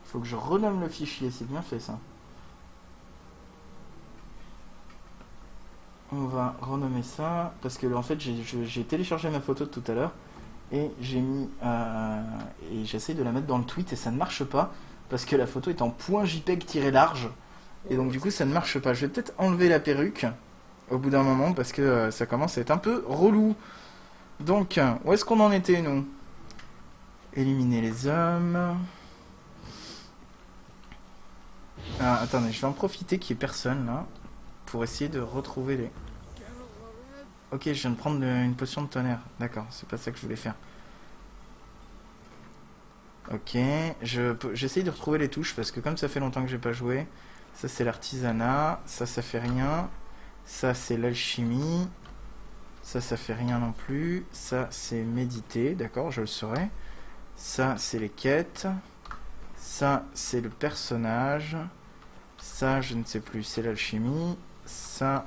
Il faut que je renomme le fichier, c'est bien fait ça. On va renommer ça, parce que en fait j'ai téléchargé ma photo de tout à l'heure, et j'ai mis... et j'essaie de la mettre dans le tweet, et ça ne marche pas, parce que la photo est en point JPEG-large, et donc du coup ça ne marche pas. Je vais peut-être enlever la perruque, au bout d'un moment, parce que ça commence à être un peu relou. Donc, où est-ce qu'on en était, nous? Éliminer les hommes... attendez, je vais en profiter qu'il n'y ait personne là pour essayer de retrouver les... Ok, je viens de prendre une potion de tonnerre. D'accord, c'est pas ça que je voulais faire. Ok, j'essaye de retrouver les touches parce que comme ça fait longtemps que j'ai pas joué. Ça c'est l'artisanat, ça fait rien. Ça c'est l'alchimie. Ça fait rien non plus. Ça c'est méditer, d'accord, je le saurai. Ça c'est les quêtes. Ça c'est le personnage. Ça je ne sais plus, c'est l'alchimie. Ça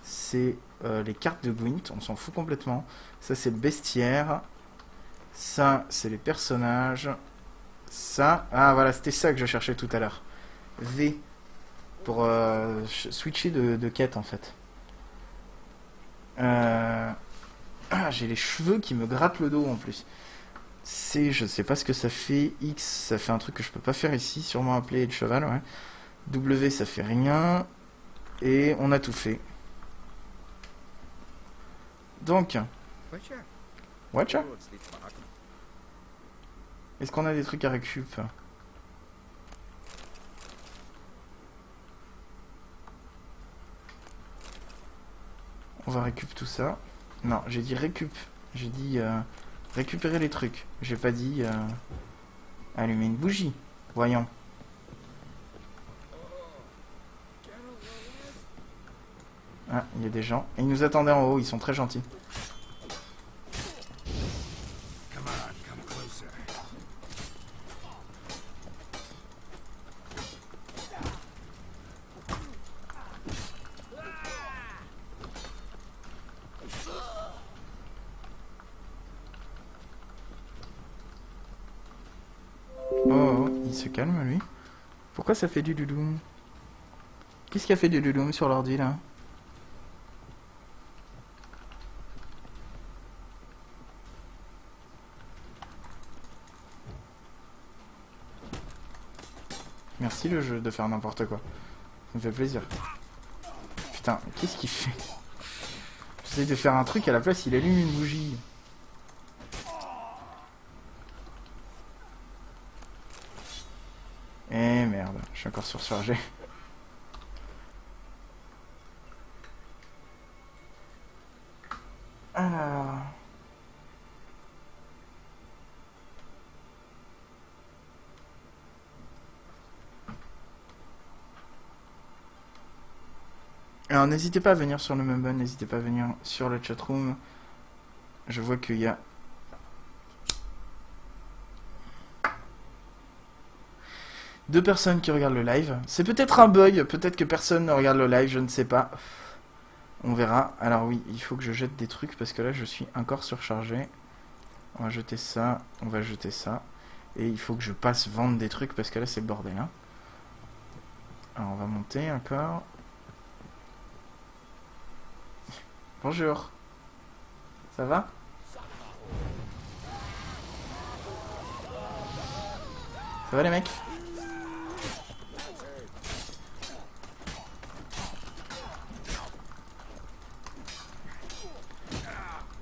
c'est les cartes de Gwent, on s'en fout complètement. Ça c'est le bestiaire. Ça c'est les personnages. Ça, ah voilà, c'était ça que je cherchais tout à l'heure. V pour switcher de quête en fait. J'ai les cheveux qui me grattent le dos en plus. C, je sais pas ce que ça fait. X, ça fait un truc que je peux pas faire ici, sûrement appeler le cheval, ouais. W, ça fait rien. Et on a tout fait. Donc, Watcha. Est-ce qu'on a des trucs à récup? On va récup tout ça. Non, j'ai dit récup. J'ai dit récupérer les trucs. J'ai pas dit allumer une bougie. Voyons. Ah, il y a des gens. Et ils nous attendaient en haut, ils sont très gentils. se calme lui. Pourquoi ça fait du doudoum? Qu'est-ce qui a fait du doudoum sur l'ordi là? Merci le jeu de faire n'importe quoi. Ça me fait plaisir. Putain, qu'est-ce qu'il fait? J'essaie de faire un truc, à la place il allume une bougie. Eh merde, je suis encore surchargé. Alors... Alors n'hésitez pas à venir sur le Mumble, n'hésitez pas à venir sur le chatroom. Je vois qu'il y a... deux personnes qui regardent le live. C'est peut-être un bug, peut-être que personne ne regarde le live, je ne sais pas. On verra. Alors oui, il faut que je jette des trucs parce que là je suis encore surchargé. On va jeter ça, on va jeter ça. Et il faut que je passe vendre des trucs parce que là c'est le bordel. Hein. Alors on va monter encore. Bonjour. Ça va? Ça va les mecs?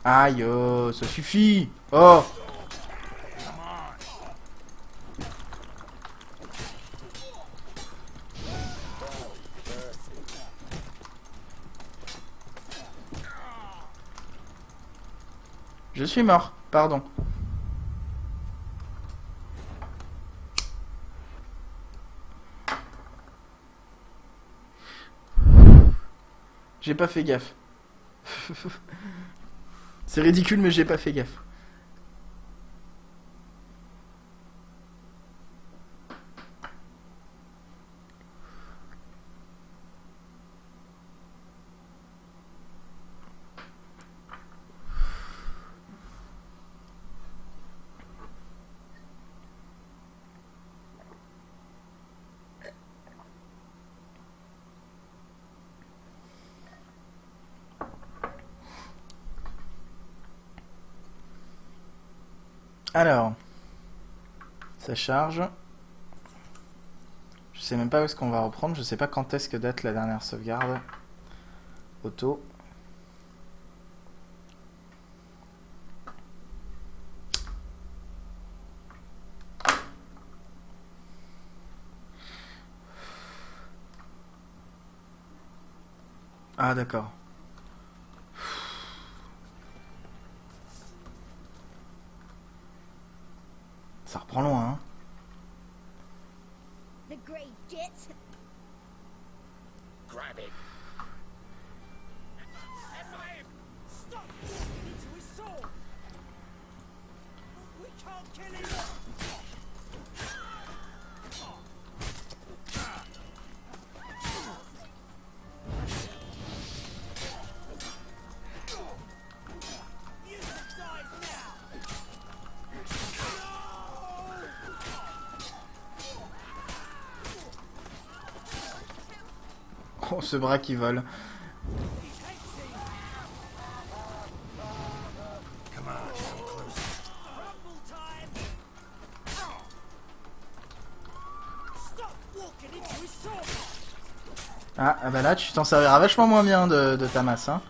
Aïe, oh, ça suffit. Oh. Je suis mort, pardon. J'ai pas fait gaffe. C'est ridicule, mais j'ai pas fait gaffe. Alors, ça charge. Je sais même pas où est-ce qu'on va reprendre. Je sais pas quand est-ce que date la dernière sauvegarde. Auto. Ah d'accord. Ça reprend loin, hein. The great git. Grab it. Stop walking into his sword. We can't kill him. You die now. Oh, ce bras qui vole. Rumble time. Stop walking into his sword. Ah bah là, tu t'en serviras vachement moins bien de ta masse, hein.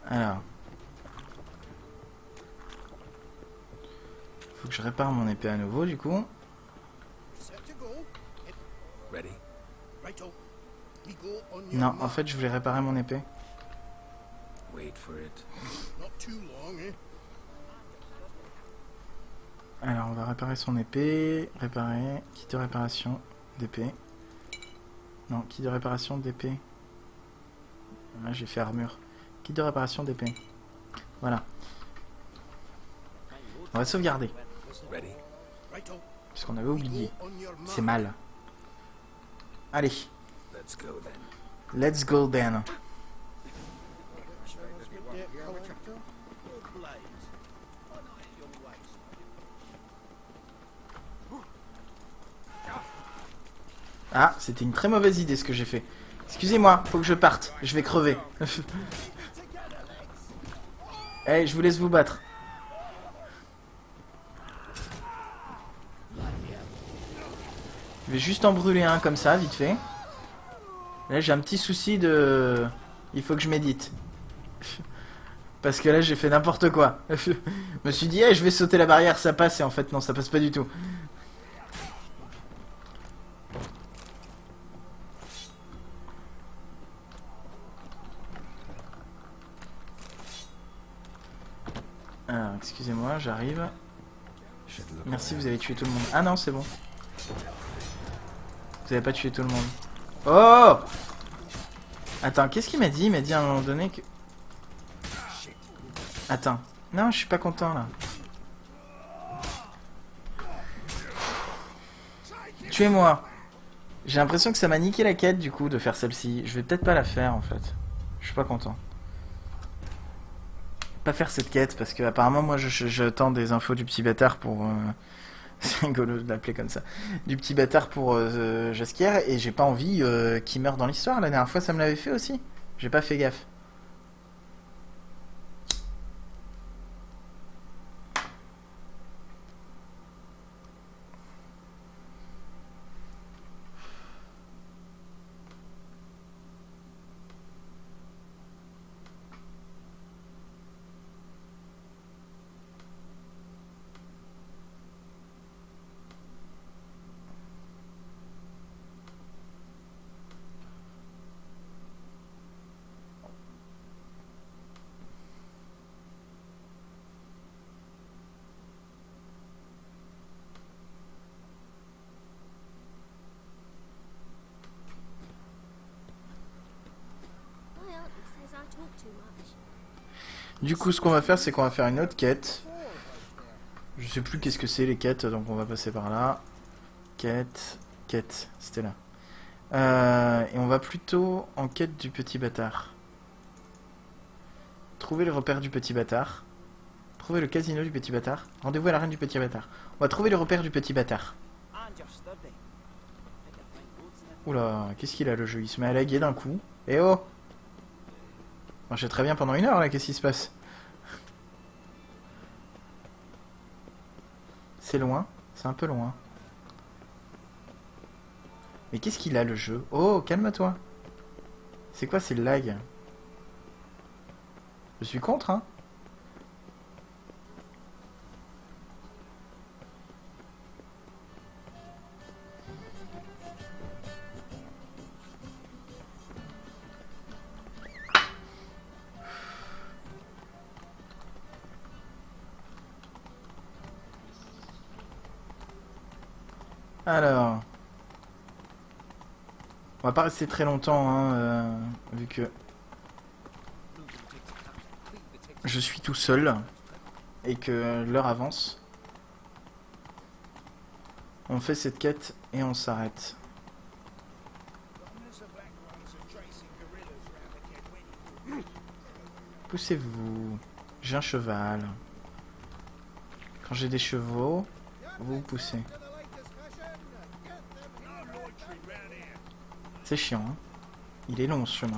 Alors. Faut que je répare mon épée à nouveau, du coup. Set to go. Ready? Righto. We go on your Non, en mark. fait, je voulais réparer mon épée. Wait for it. Not too long, eh? Alors, on va réparer son épée. Réparer. Kit de réparation d'épée. Non, kit de réparation d'épée. Là, j'ai fait armure. Kit de réparation d'épée. Voilà. On va sauvegarder. Ready? Righto. Parce qu'on avait We oublié. go on your mark. C'est mal. Allez. Let's go then. Let's go then. Ah, c'était une très mauvaise idée ce que j'ai fait. Excusez-moi, faut que je parte. Je vais crever. Eh, je vous laisse vous battre. Je vais juste en brûler un comme ça, vite fait. Là, j'ai un petit souci de... Il faut que je médite. Parce que là, j'ai fait n'importe quoi. Je me suis dit, je vais sauter la barrière, ça passe. Et en fait, non, ça passe pas du tout. Alors, excusez-moi, j'arrive. Merci, vous avez tué tout le monde. Ah non, c'est bon. Vous avez pas tué tout le monde. Oh! Attends, qu'est-ce qu'il m'a dit? Il m'a dit à un moment donné que... Attends. Non, je suis pas content, là. Tuez-moi. J'ai l'impression que ça m'a niqué la quête, du coup, de faire celle-ci. Je vais peut-être pas la faire, en fait. Je suis pas content. Pas faire cette quête, parce que apparemment, moi, je tends des infos du petit bâtard pour... C'est rigolo de l'appeler comme ça. Du petit bâtard pour Jaskier, et j'ai pas envie qu'il meure dans l'histoire. La dernière fois, ça me l'avait fait aussi. J'ai pas fait gaffe. Du coup, ce qu'on va faire, c'est qu'on va faire une autre quête. Je sais plus qu'est-ce que c'est les quêtes, donc on va passer par là. Quête, c'était là. Et on va plutôt en quête du petit bâtard. Trouver le repère du petit bâtard. Trouver le casino du petit bâtard. Rendez-vous à la reine du petit bâtard. On va trouver le repère du petit bâtard. Oula, qu'est-ce qu'il a le jeu? Il se met à laguer d'un coup. Eh oh! Marchait très bien pendant 1 heure là, qu'est-ce qui se passe? C'est loin, c'est un peu loin. Mais qu'est-ce qu'il a le jeu? Oh, calme-toi. C'est quoi ces lags? Je suis contre, hein? Alors, on va pas rester très longtemps, hein, vu que je suis tout seul et que l'heure avance. On fait cette quête et on s'arrête. Poussez-vous. J'ai un cheval. Quand j'ai des chevaux, vous poussez. C'est chiant, hein. Il est long ce chemin.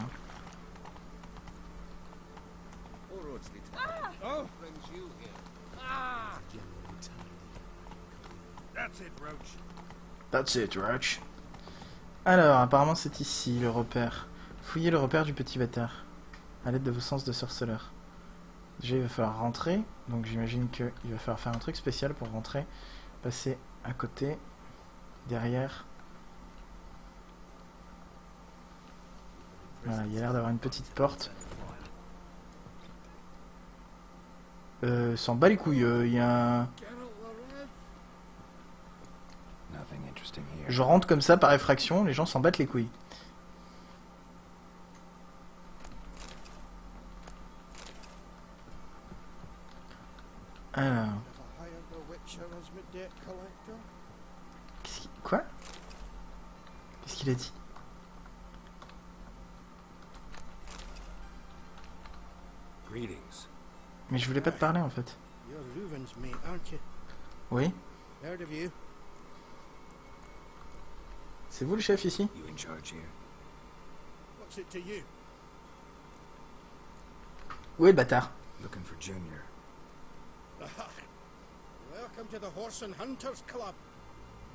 That's it, Roach. Alors, apparemment c'est ici le repère. Fouillez le repère du petit bâtard à l'aide de vos sens de sorceleur. Déjà il va falloir rentrer, donc j'imagine qu'il va falloir faire un truc spécial pour rentrer. Passer à côté, derrière. Voilà, il y a l'air d'avoir une petite porte. S'en bat les couilles, il y a un... Je rentre comme ça par effraction, les gens s'en battent les couilles. Alors... Quoi? Qu'est-ce qu'il a dit? Mais je voulais pas te parler en fait. Oui? C'est vous le chef ici? You in charge here? What's it to you? Où est le bâtard? Looking for Junior. Welcome to the Horse and Hunters Club.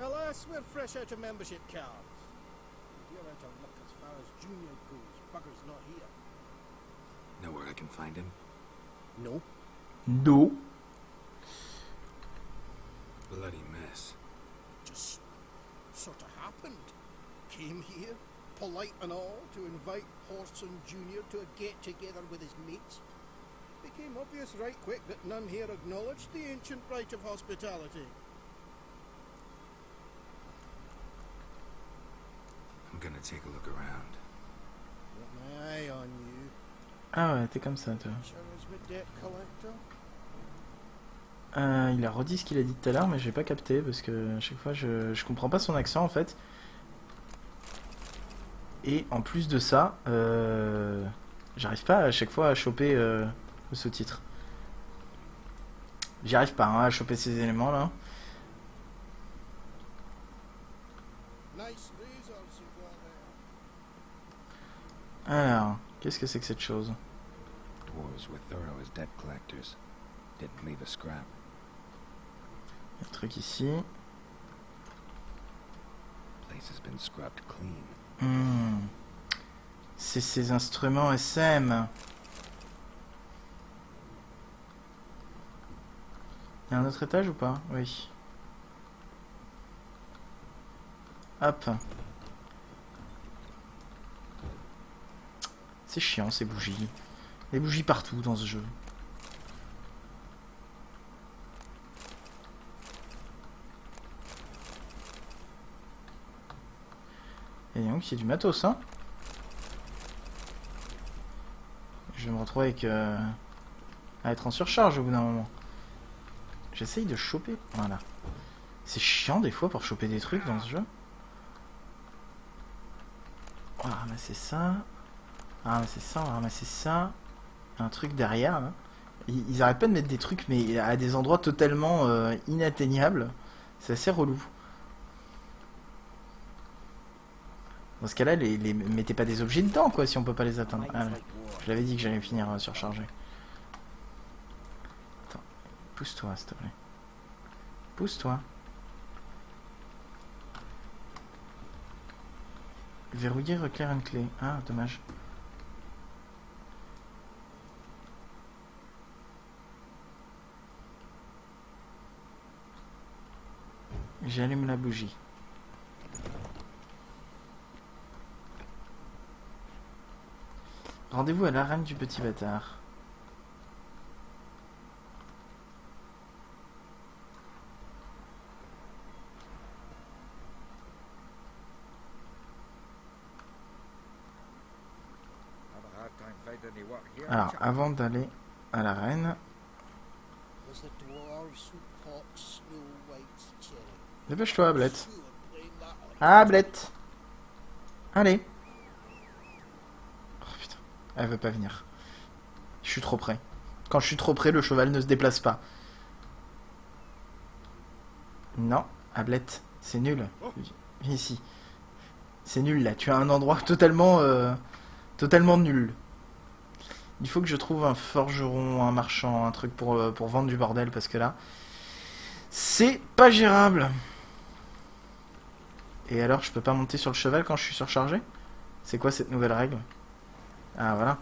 Alas, we're fresh out of membership cards. We're out of luck as far as Junior goes. Bugger's not here. Know where I can find him? No. No. Bloody mess. Just sort of happened. Came here, polite and all, to invite Horson Jr. to a get-together with his mates. Became obvious right quick that none here acknowledged the ancient right of hospitality. I'm gonna take a look around. Got my eye on you. Ah ouais, t'es comme ça, toi. Sure as my debt collector. Il a redit ce qu'il a dit tout à l'heure, mais j'ai pas capté parce que à chaque fois je comprends pas son accent en fait. Et en plus de ça, j'arrive pas à chaque fois à choper le sous-titre. J'y arrive pas hein, à choper ces éléments là. Nice razors you got there. Alors, qu'est-ce que c'est que cette chose? Dwarves were thorough as debt collectors. Didn't leave a scrap. Il y a un truc ici. Place has been scrubbed clean. C'est ces instruments SM. Il y a un autre étage ou pas? Oui. Hop. C'est chiant ces bougies. Les bougies partout dans ce jeu. Et donc c'est du matos hein. Je vais me retrouver avec à être en surcharge au bout d'un moment. J'essaye de choper. Voilà. C'est chiant des fois pour choper des trucs dans ce jeu. On va ramasser ça. On va ramasser ça, on va ramasser ça. Un truc derrière là. Ils arrêtent pas de mettre des trucs mais à des endroits totalement inatteignables. C'est assez relou. Dans ce cas-là, mettez pas des objets dedans, quoi, si on peut pas les atteindre. Ah, je l'avais dit que j'allais finir surchargé. Attends, pousse-toi, s'il te plaît. Pousse-toi. Verrouiller, reclaire une clé. Ah, dommage. J'allume la bougie. Rendez-vous à l'arène du petit bâtard. Alors, avant d'aller à l'arène, Was the dwarves who caught Snow White's cherry. dépêche-toi, Blette. Sure blame that on Ah, Blette. Allez. Oh putain, elle veut pas venir. Je suis trop près. Quand je suis trop près, le cheval ne se déplace pas. Non, Ablette, c'est nul. Viens ici. C'est nul là, tu as un endroit totalement nul. Il faut que je trouve un forgeron, un marchand, un truc pour vendre du bordel parce que là, c'est pas gérable. Et alors, je peux pas monter sur le cheval quand je suis surchargé? C'est quoi cette nouvelle règle? Ah voilà.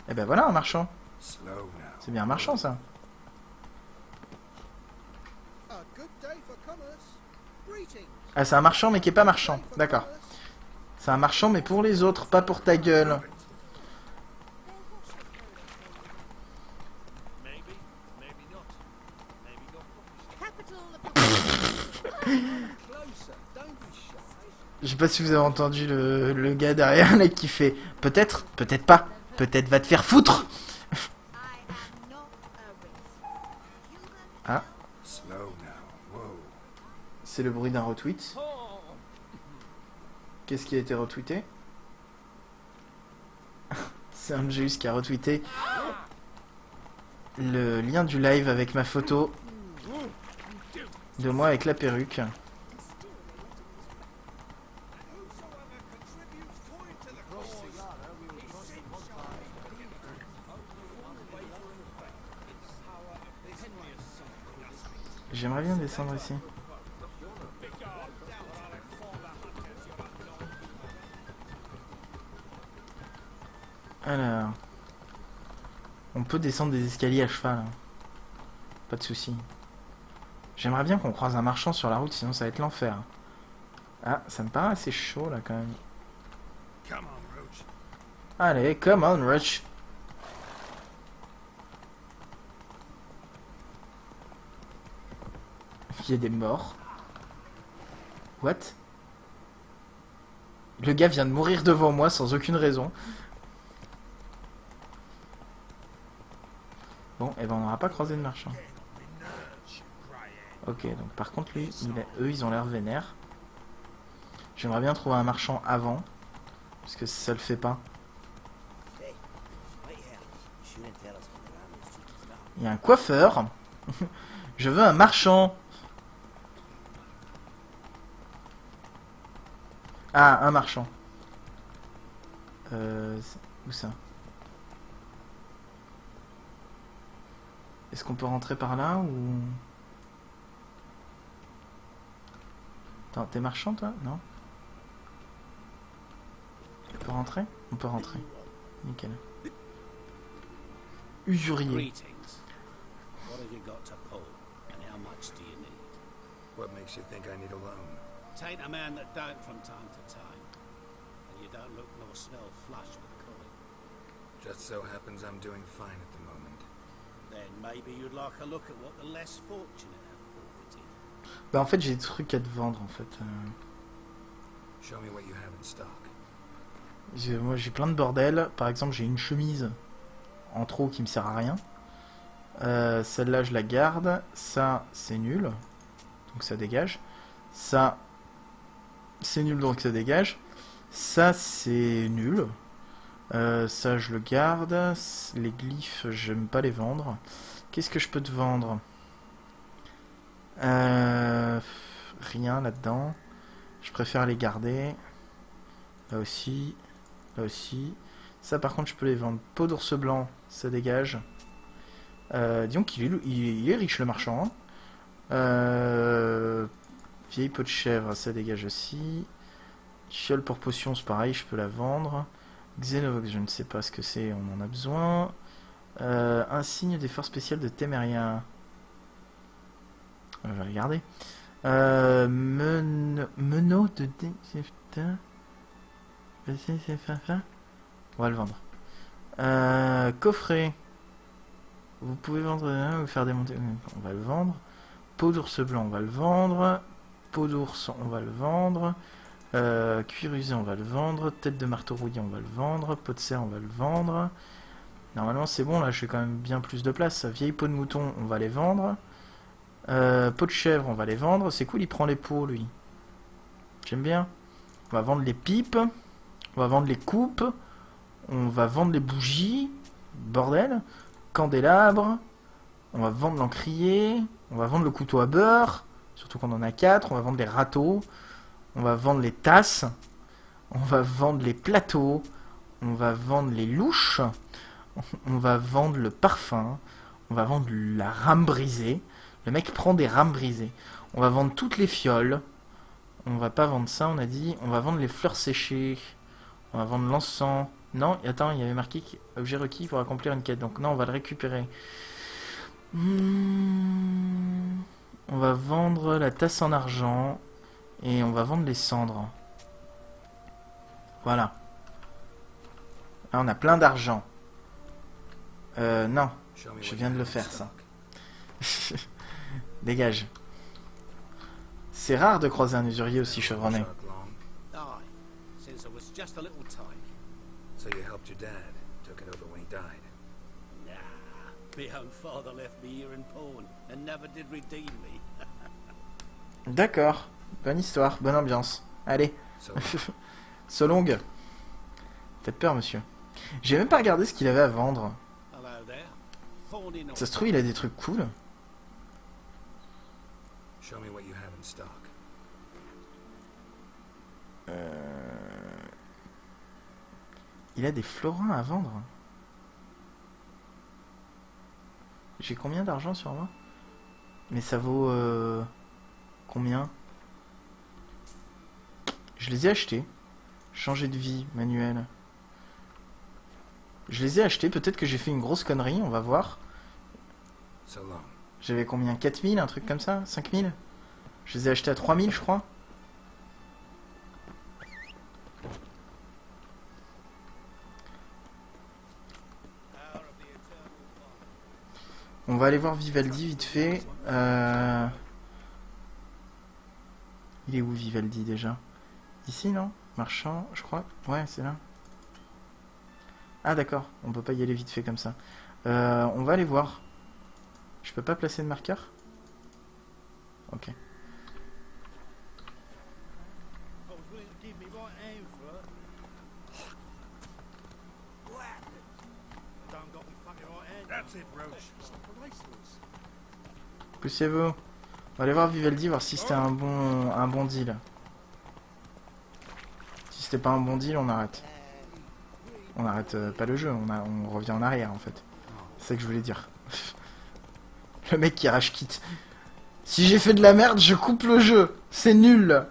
Et ben voilà un marchand. Slow now. C'est bien un marchand ça. a good day for commerce. Greetings. Ah c'est un marchand mais qui est pas marchand. D'accord. C'est un marchand mais pour les autres, pas pour ta gueule. Je sais pas si vous avez entendu le gars derrière là qui fait peut-être, peut-être pas, peut-être va te faire foutre. Ah, Slow now. Whoa. c'est le bruit d'un retweet. Qu'est-ce qui a été retweeté? C'est Angelus qui a retweeté le lien du live avec ma photo de moi avec la perruque. J'aimerais bien descendre ici. Alors, on peut descendre des escaliers à cheval, hein. Pas de souci. J'aimerais bien qu'on croise un marchand sur la route, sinon ça va être l'enfer. Ah, ça me paraît assez chaud là quand même. Allez, come on, Roach. Il y a des morts. What? Le gars vient de mourir devant moi sans aucune raison. Bon, et ben on n'aura pas croisé de marchand. Ok, donc par contre lui, eux ils ont l'air vénères. J'aimerais bien trouver un marchand avant, parce que ça le fait pas. Il y a un coiffeur. Je veux un marchand. Ah, un marchand. Où ça? Est-ce qu'on peut rentrer par là ou... Attends, t'es marchand toi? Non? On peut rentrer? On peut rentrer. Nickel. Usurier. Greetings. What have you got to pull, and how much do you need? What makes you think I need a loan? Tain't a man that don't from time to time, and you don't look nor smell flush with coin. Just so happens I'm doing fine at the moment. Then maybe you'd like a look at what the less fortunate have forfeited. Bah en fait j'ai des trucs à te vendre en fait. Show me what you have in stock. Moi j'ai plein de bordel. Par exemple j'ai une chemise en trop qui me sert à rien. Celle-là je la garde. Ça c'est nul. Donc ça dégage. Ça c'est nul donc ça dégage. Ça c'est nul. Ça je le garde. Les glyphes j'aime pas les vendre. Qu'est-ce que je peux te vendre? Rien là-dedans. Je préfère les garder. Là aussi. Là aussi. Ça par contre je peux les vendre. Peau d'ours blanc, ça dégage. Disons qu'il est riche le marchand. Vieille peau de chèvre, ça dégage aussi. Fiole pour potion, c'est pareil, je peux la vendre. Xenovox, je ne sais pas ce que c'est, on en a besoin. Insigne des forces spéciales de Téméria. Je vais regarder. Menot de dé... On va le vendre. Coffret. Vous pouvez vendre un ou faire démonter. On va le vendre. Peau d'ours blanc, on va le vendre. Peau d'ours, on va le vendre. Cuir usé, on va le vendre. Tête de marteau rouillé, on va le vendre. Peau de cerf, on va le vendre. Normalement, c'est bon. Là, j'ai quand même bien plus de place. Vieille peau de mouton, on va les vendre. Peau de chèvre, on va les vendre. C'est cool, il prend les peaux, lui. J'aime bien. On va vendre les pipes. On va vendre les coupes. On va vendre les bougies. Bordel. Candélabre. On va vendre l'encrier. On va vendre le couteau à beurre. Surtout qu'on en a 4. On va vendre les râteaux. On va vendre les tasses. On va vendre les plateaux. On va vendre les louches. On va vendre le parfum. On va vendre la rame brisée. Le mec prend des rames brisées. On va vendre toutes les fioles. On va pas vendre ça, on a dit. On va vendre les fleurs séchées. On va vendre l'encens. Non, attends, il y avait marqué objet requis pour accomplir une quête. Donc non, on va le récupérer. On va vendre la tasse en argent. Et on va vendre les cendres. Voilà. Là, on a plein d'argent. Non. Je viens de le faire, ça. Dégage. C'est rare de croiser un usurier aussi chevronné. Aye, since it was just a little time. So you helped your dad, took it over when he died. Nah, my own father left me here in pawn and never did redeem me. D'accord. Bonne histoire, bonne ambiance. Allez. So So long. Faites peur, monsieur. J'ai même pas regardé ce qu'il avait à vendre. Hello there. thorny Ça se trouve, il a des trucs cool. Show me what you have in stock. Il a des florins à vendre. J'ai combien d'argent sur moi? Mais ça vaut combien? Je les ai achetés. Changer de vie, manuel. Je les ai achetés. Peut-être que j'ai fait une grosse connerie. On va voir. So long. J'avais combien? 4000, un truc comme ça? 5000? Je les ai achetés à 3000, je crois. On va aller voir Vivaldi vite fait. Il est où Vivaldi déjà? Ici, non? Marchand, je crois. Ouais, c'est là. Ah d'accord, on peut pas y aller vite fait comme ça. On va aller voir. Je peux pas placer de marqueur? Ok. Poussez-vous. On va aller voir Vivaldi, voir si c'était un bon deal. Si c'était pas un bon deal, on arrête. On arrête pas le jeu, on revient en arrière en fait. C'est ça que je voulais dire. Le mec qui rage quitte. Si j'ai fait de la merde, je coupe le jeu. C'est nul.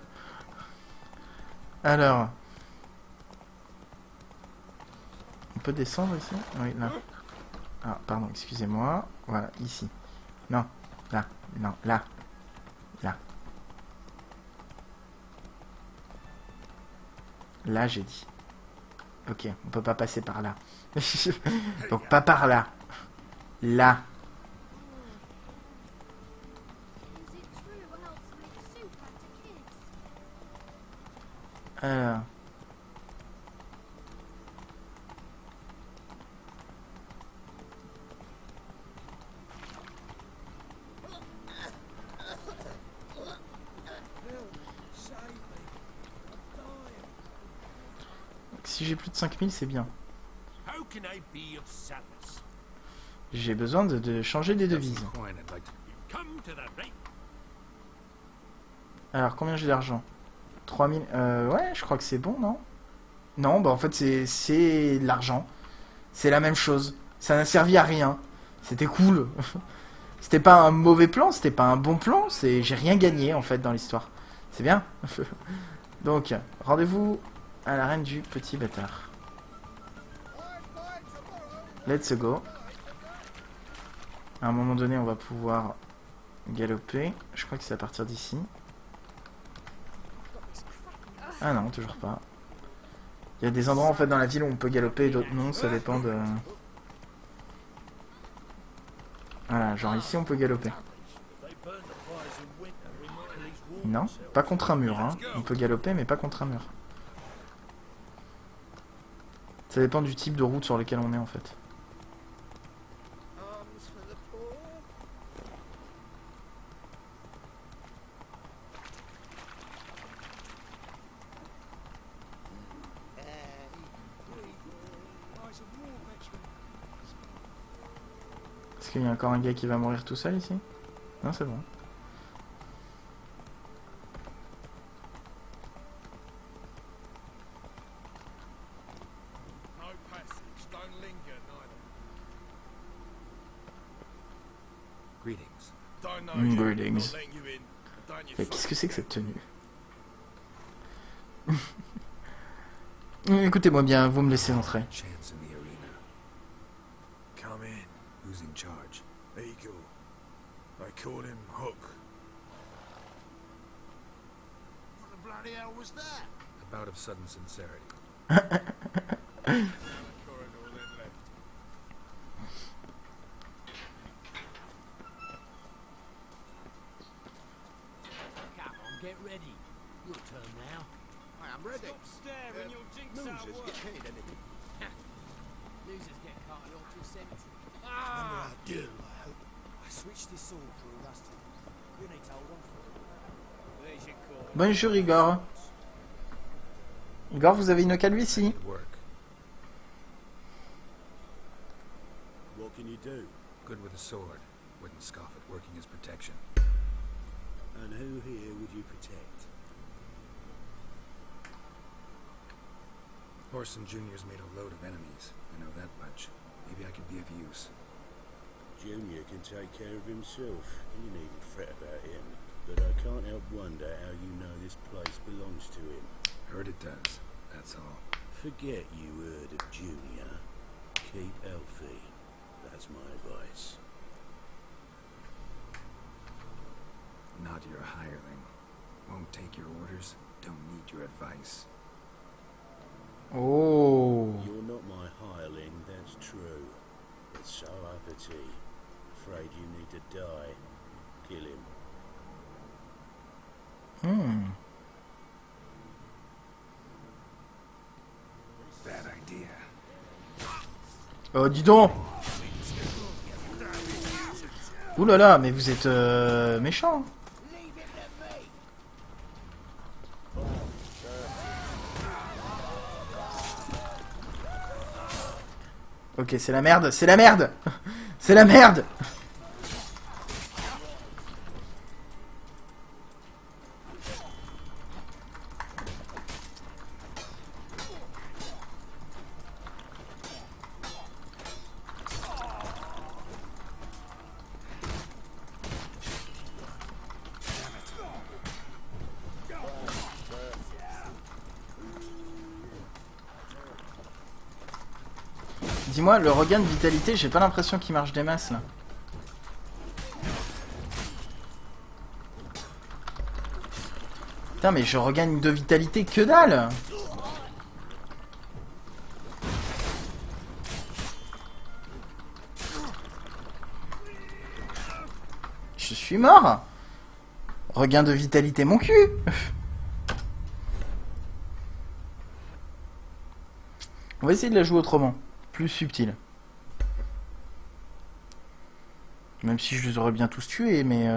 Alors. On peut descendre ici? Oui, là. Ah, pardon, excusez-moi. Voilà, ici. Non, là. Non, là. Là. Là, j'ai dit. Ok, on peut pas passer par là. Donc pas par là. Là. Alors. Si j'ai plus de 5000, c'est bien. How can I be of service? J'ai besoin de changer des devises. Coin, I'd like to... Come to the right. Alors, combien j'ai d'argent? 3000. Ouais, je crois que c'est bon, non? Non, bah en fait, c'est de l'argent. C'est la même chose. Ça n'a servi à rien. C'était cool. C'était pas un mauvais plan, c'était pas un bon plan. J'ai rien gagné, en fait, dans l'histoire. C'est bien. Donc, rendez-vous à la reine du petit bâtard. Let's go. À un moment donné, on va pouvoir galoper. Je crois que c'est à partir d'ici. Ah non, toujours pas. Il y a des endroits en fait dans la ville où on peut galoper et d'autres non, ça dépend de... Voilà, genre ici on peut galoper. Non, pas contre un mur, hein. On peut galoper mais pas contre un mur. Ça dépend du type de route sur lequel on est en fait. Est-ce qu'il y a encore un gars qui va mourir tout seul ici? Non, c'est bon. Greetings. Qu'est-ce que c'est que cette tenue? Écoutez-moi bien, vous me laissez entrer. Chance in the arena. Come in. Who's in charge? Eagle. They call him Hook. What the bloody hell was that? A bout of sudden sincerity. Corridor then left. Come on, get ready. Your turn now. I am ready. Stop staring, you'll jinx our Losers work. get paid anything. Losers get carted off to a cemetery. Remember Ah! I do, I hope. I switched this all through last time. You need to hold on for it. Where's your call? Bonjour Igor. Igor, vous avez une calvitie? Good work. What can you do? Good with a sword. Wouldn't scoff at working as protection. And who here would you protect? Horson Jr.'s made a load of enemies. I know that much. Maybe I could be of use. Junior can take care of himself. You needn't fret about him. But I can't help wonder how you know this place belongs to him. Heard it does. That's all. Forget you heard of Junior. Keep healthy. That's my advice. Not your hireling. Won't take your orders. Don't need your advice. Oh. You're not my hireling, that's true. But so uppity. Afraid you need to die. Kill him. Bad idea. Oh, dis donc. Ouh là là, mais vous êtes méchant. Ok, c'est la merde, c'est la merde. C'est la merde. Dis-moi, le regain de vitalité, j'ai pas l'impression qu'il marche des masses là. Putain, mais je regagne de vitalité que dalle. Je suis mort. Regain de vitalité mon cul. On va essayer de la jouer autrement. Plus subtil. Même si je les aurais bien tous tués, mais...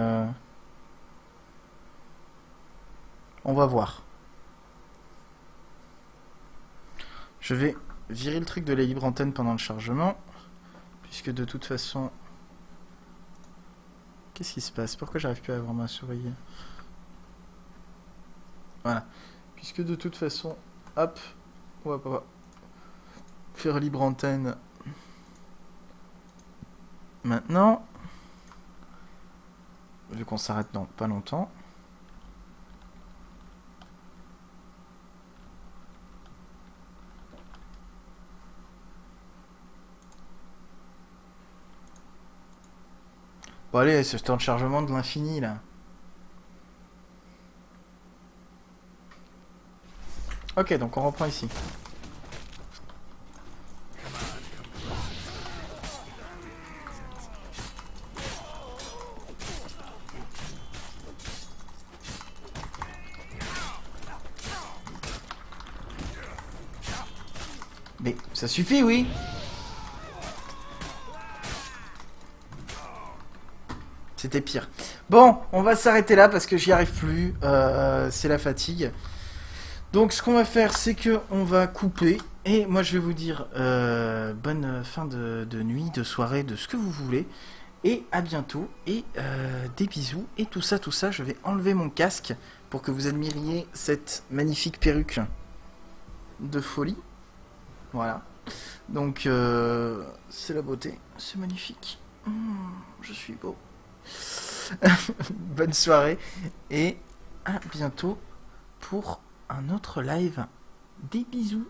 on va voir. Je vais virer le truc de la libre antenne pendant le chargement. Puisque de toute façon... Qu'est-ce qui se passe? Pourquoi j'arrive plus à avoir ma souris? Voilà. Puisque de toute façon... Hop. On va pas... faire libre antenne maintenant, vu qu'on s'arrête dans pas longtemps. Bon allez, ce temps de chargement de l'infini là. Ok, donc on reprend ici. Mais ça suffit, oui. C'était pire. Bon, on va s'arrêter là parce que j'y arrive plus. C'est la fatigue. Donc ce qu'on va faire, c'est que on va couper. Et moi je vais vous dire bonne fin de nuit, de soirée, de ce que vous voulez. Et à bientôt. Et des bisous. Et tout ça, je vais enlever mon casque pour que vous admiriez cette magnifique perruque de folie. Voilà. Donc, c'est la beauté. C'est magnifique. Je suis beau. Bonne soirée. Et à bientôt pour un autre live. Des bisous.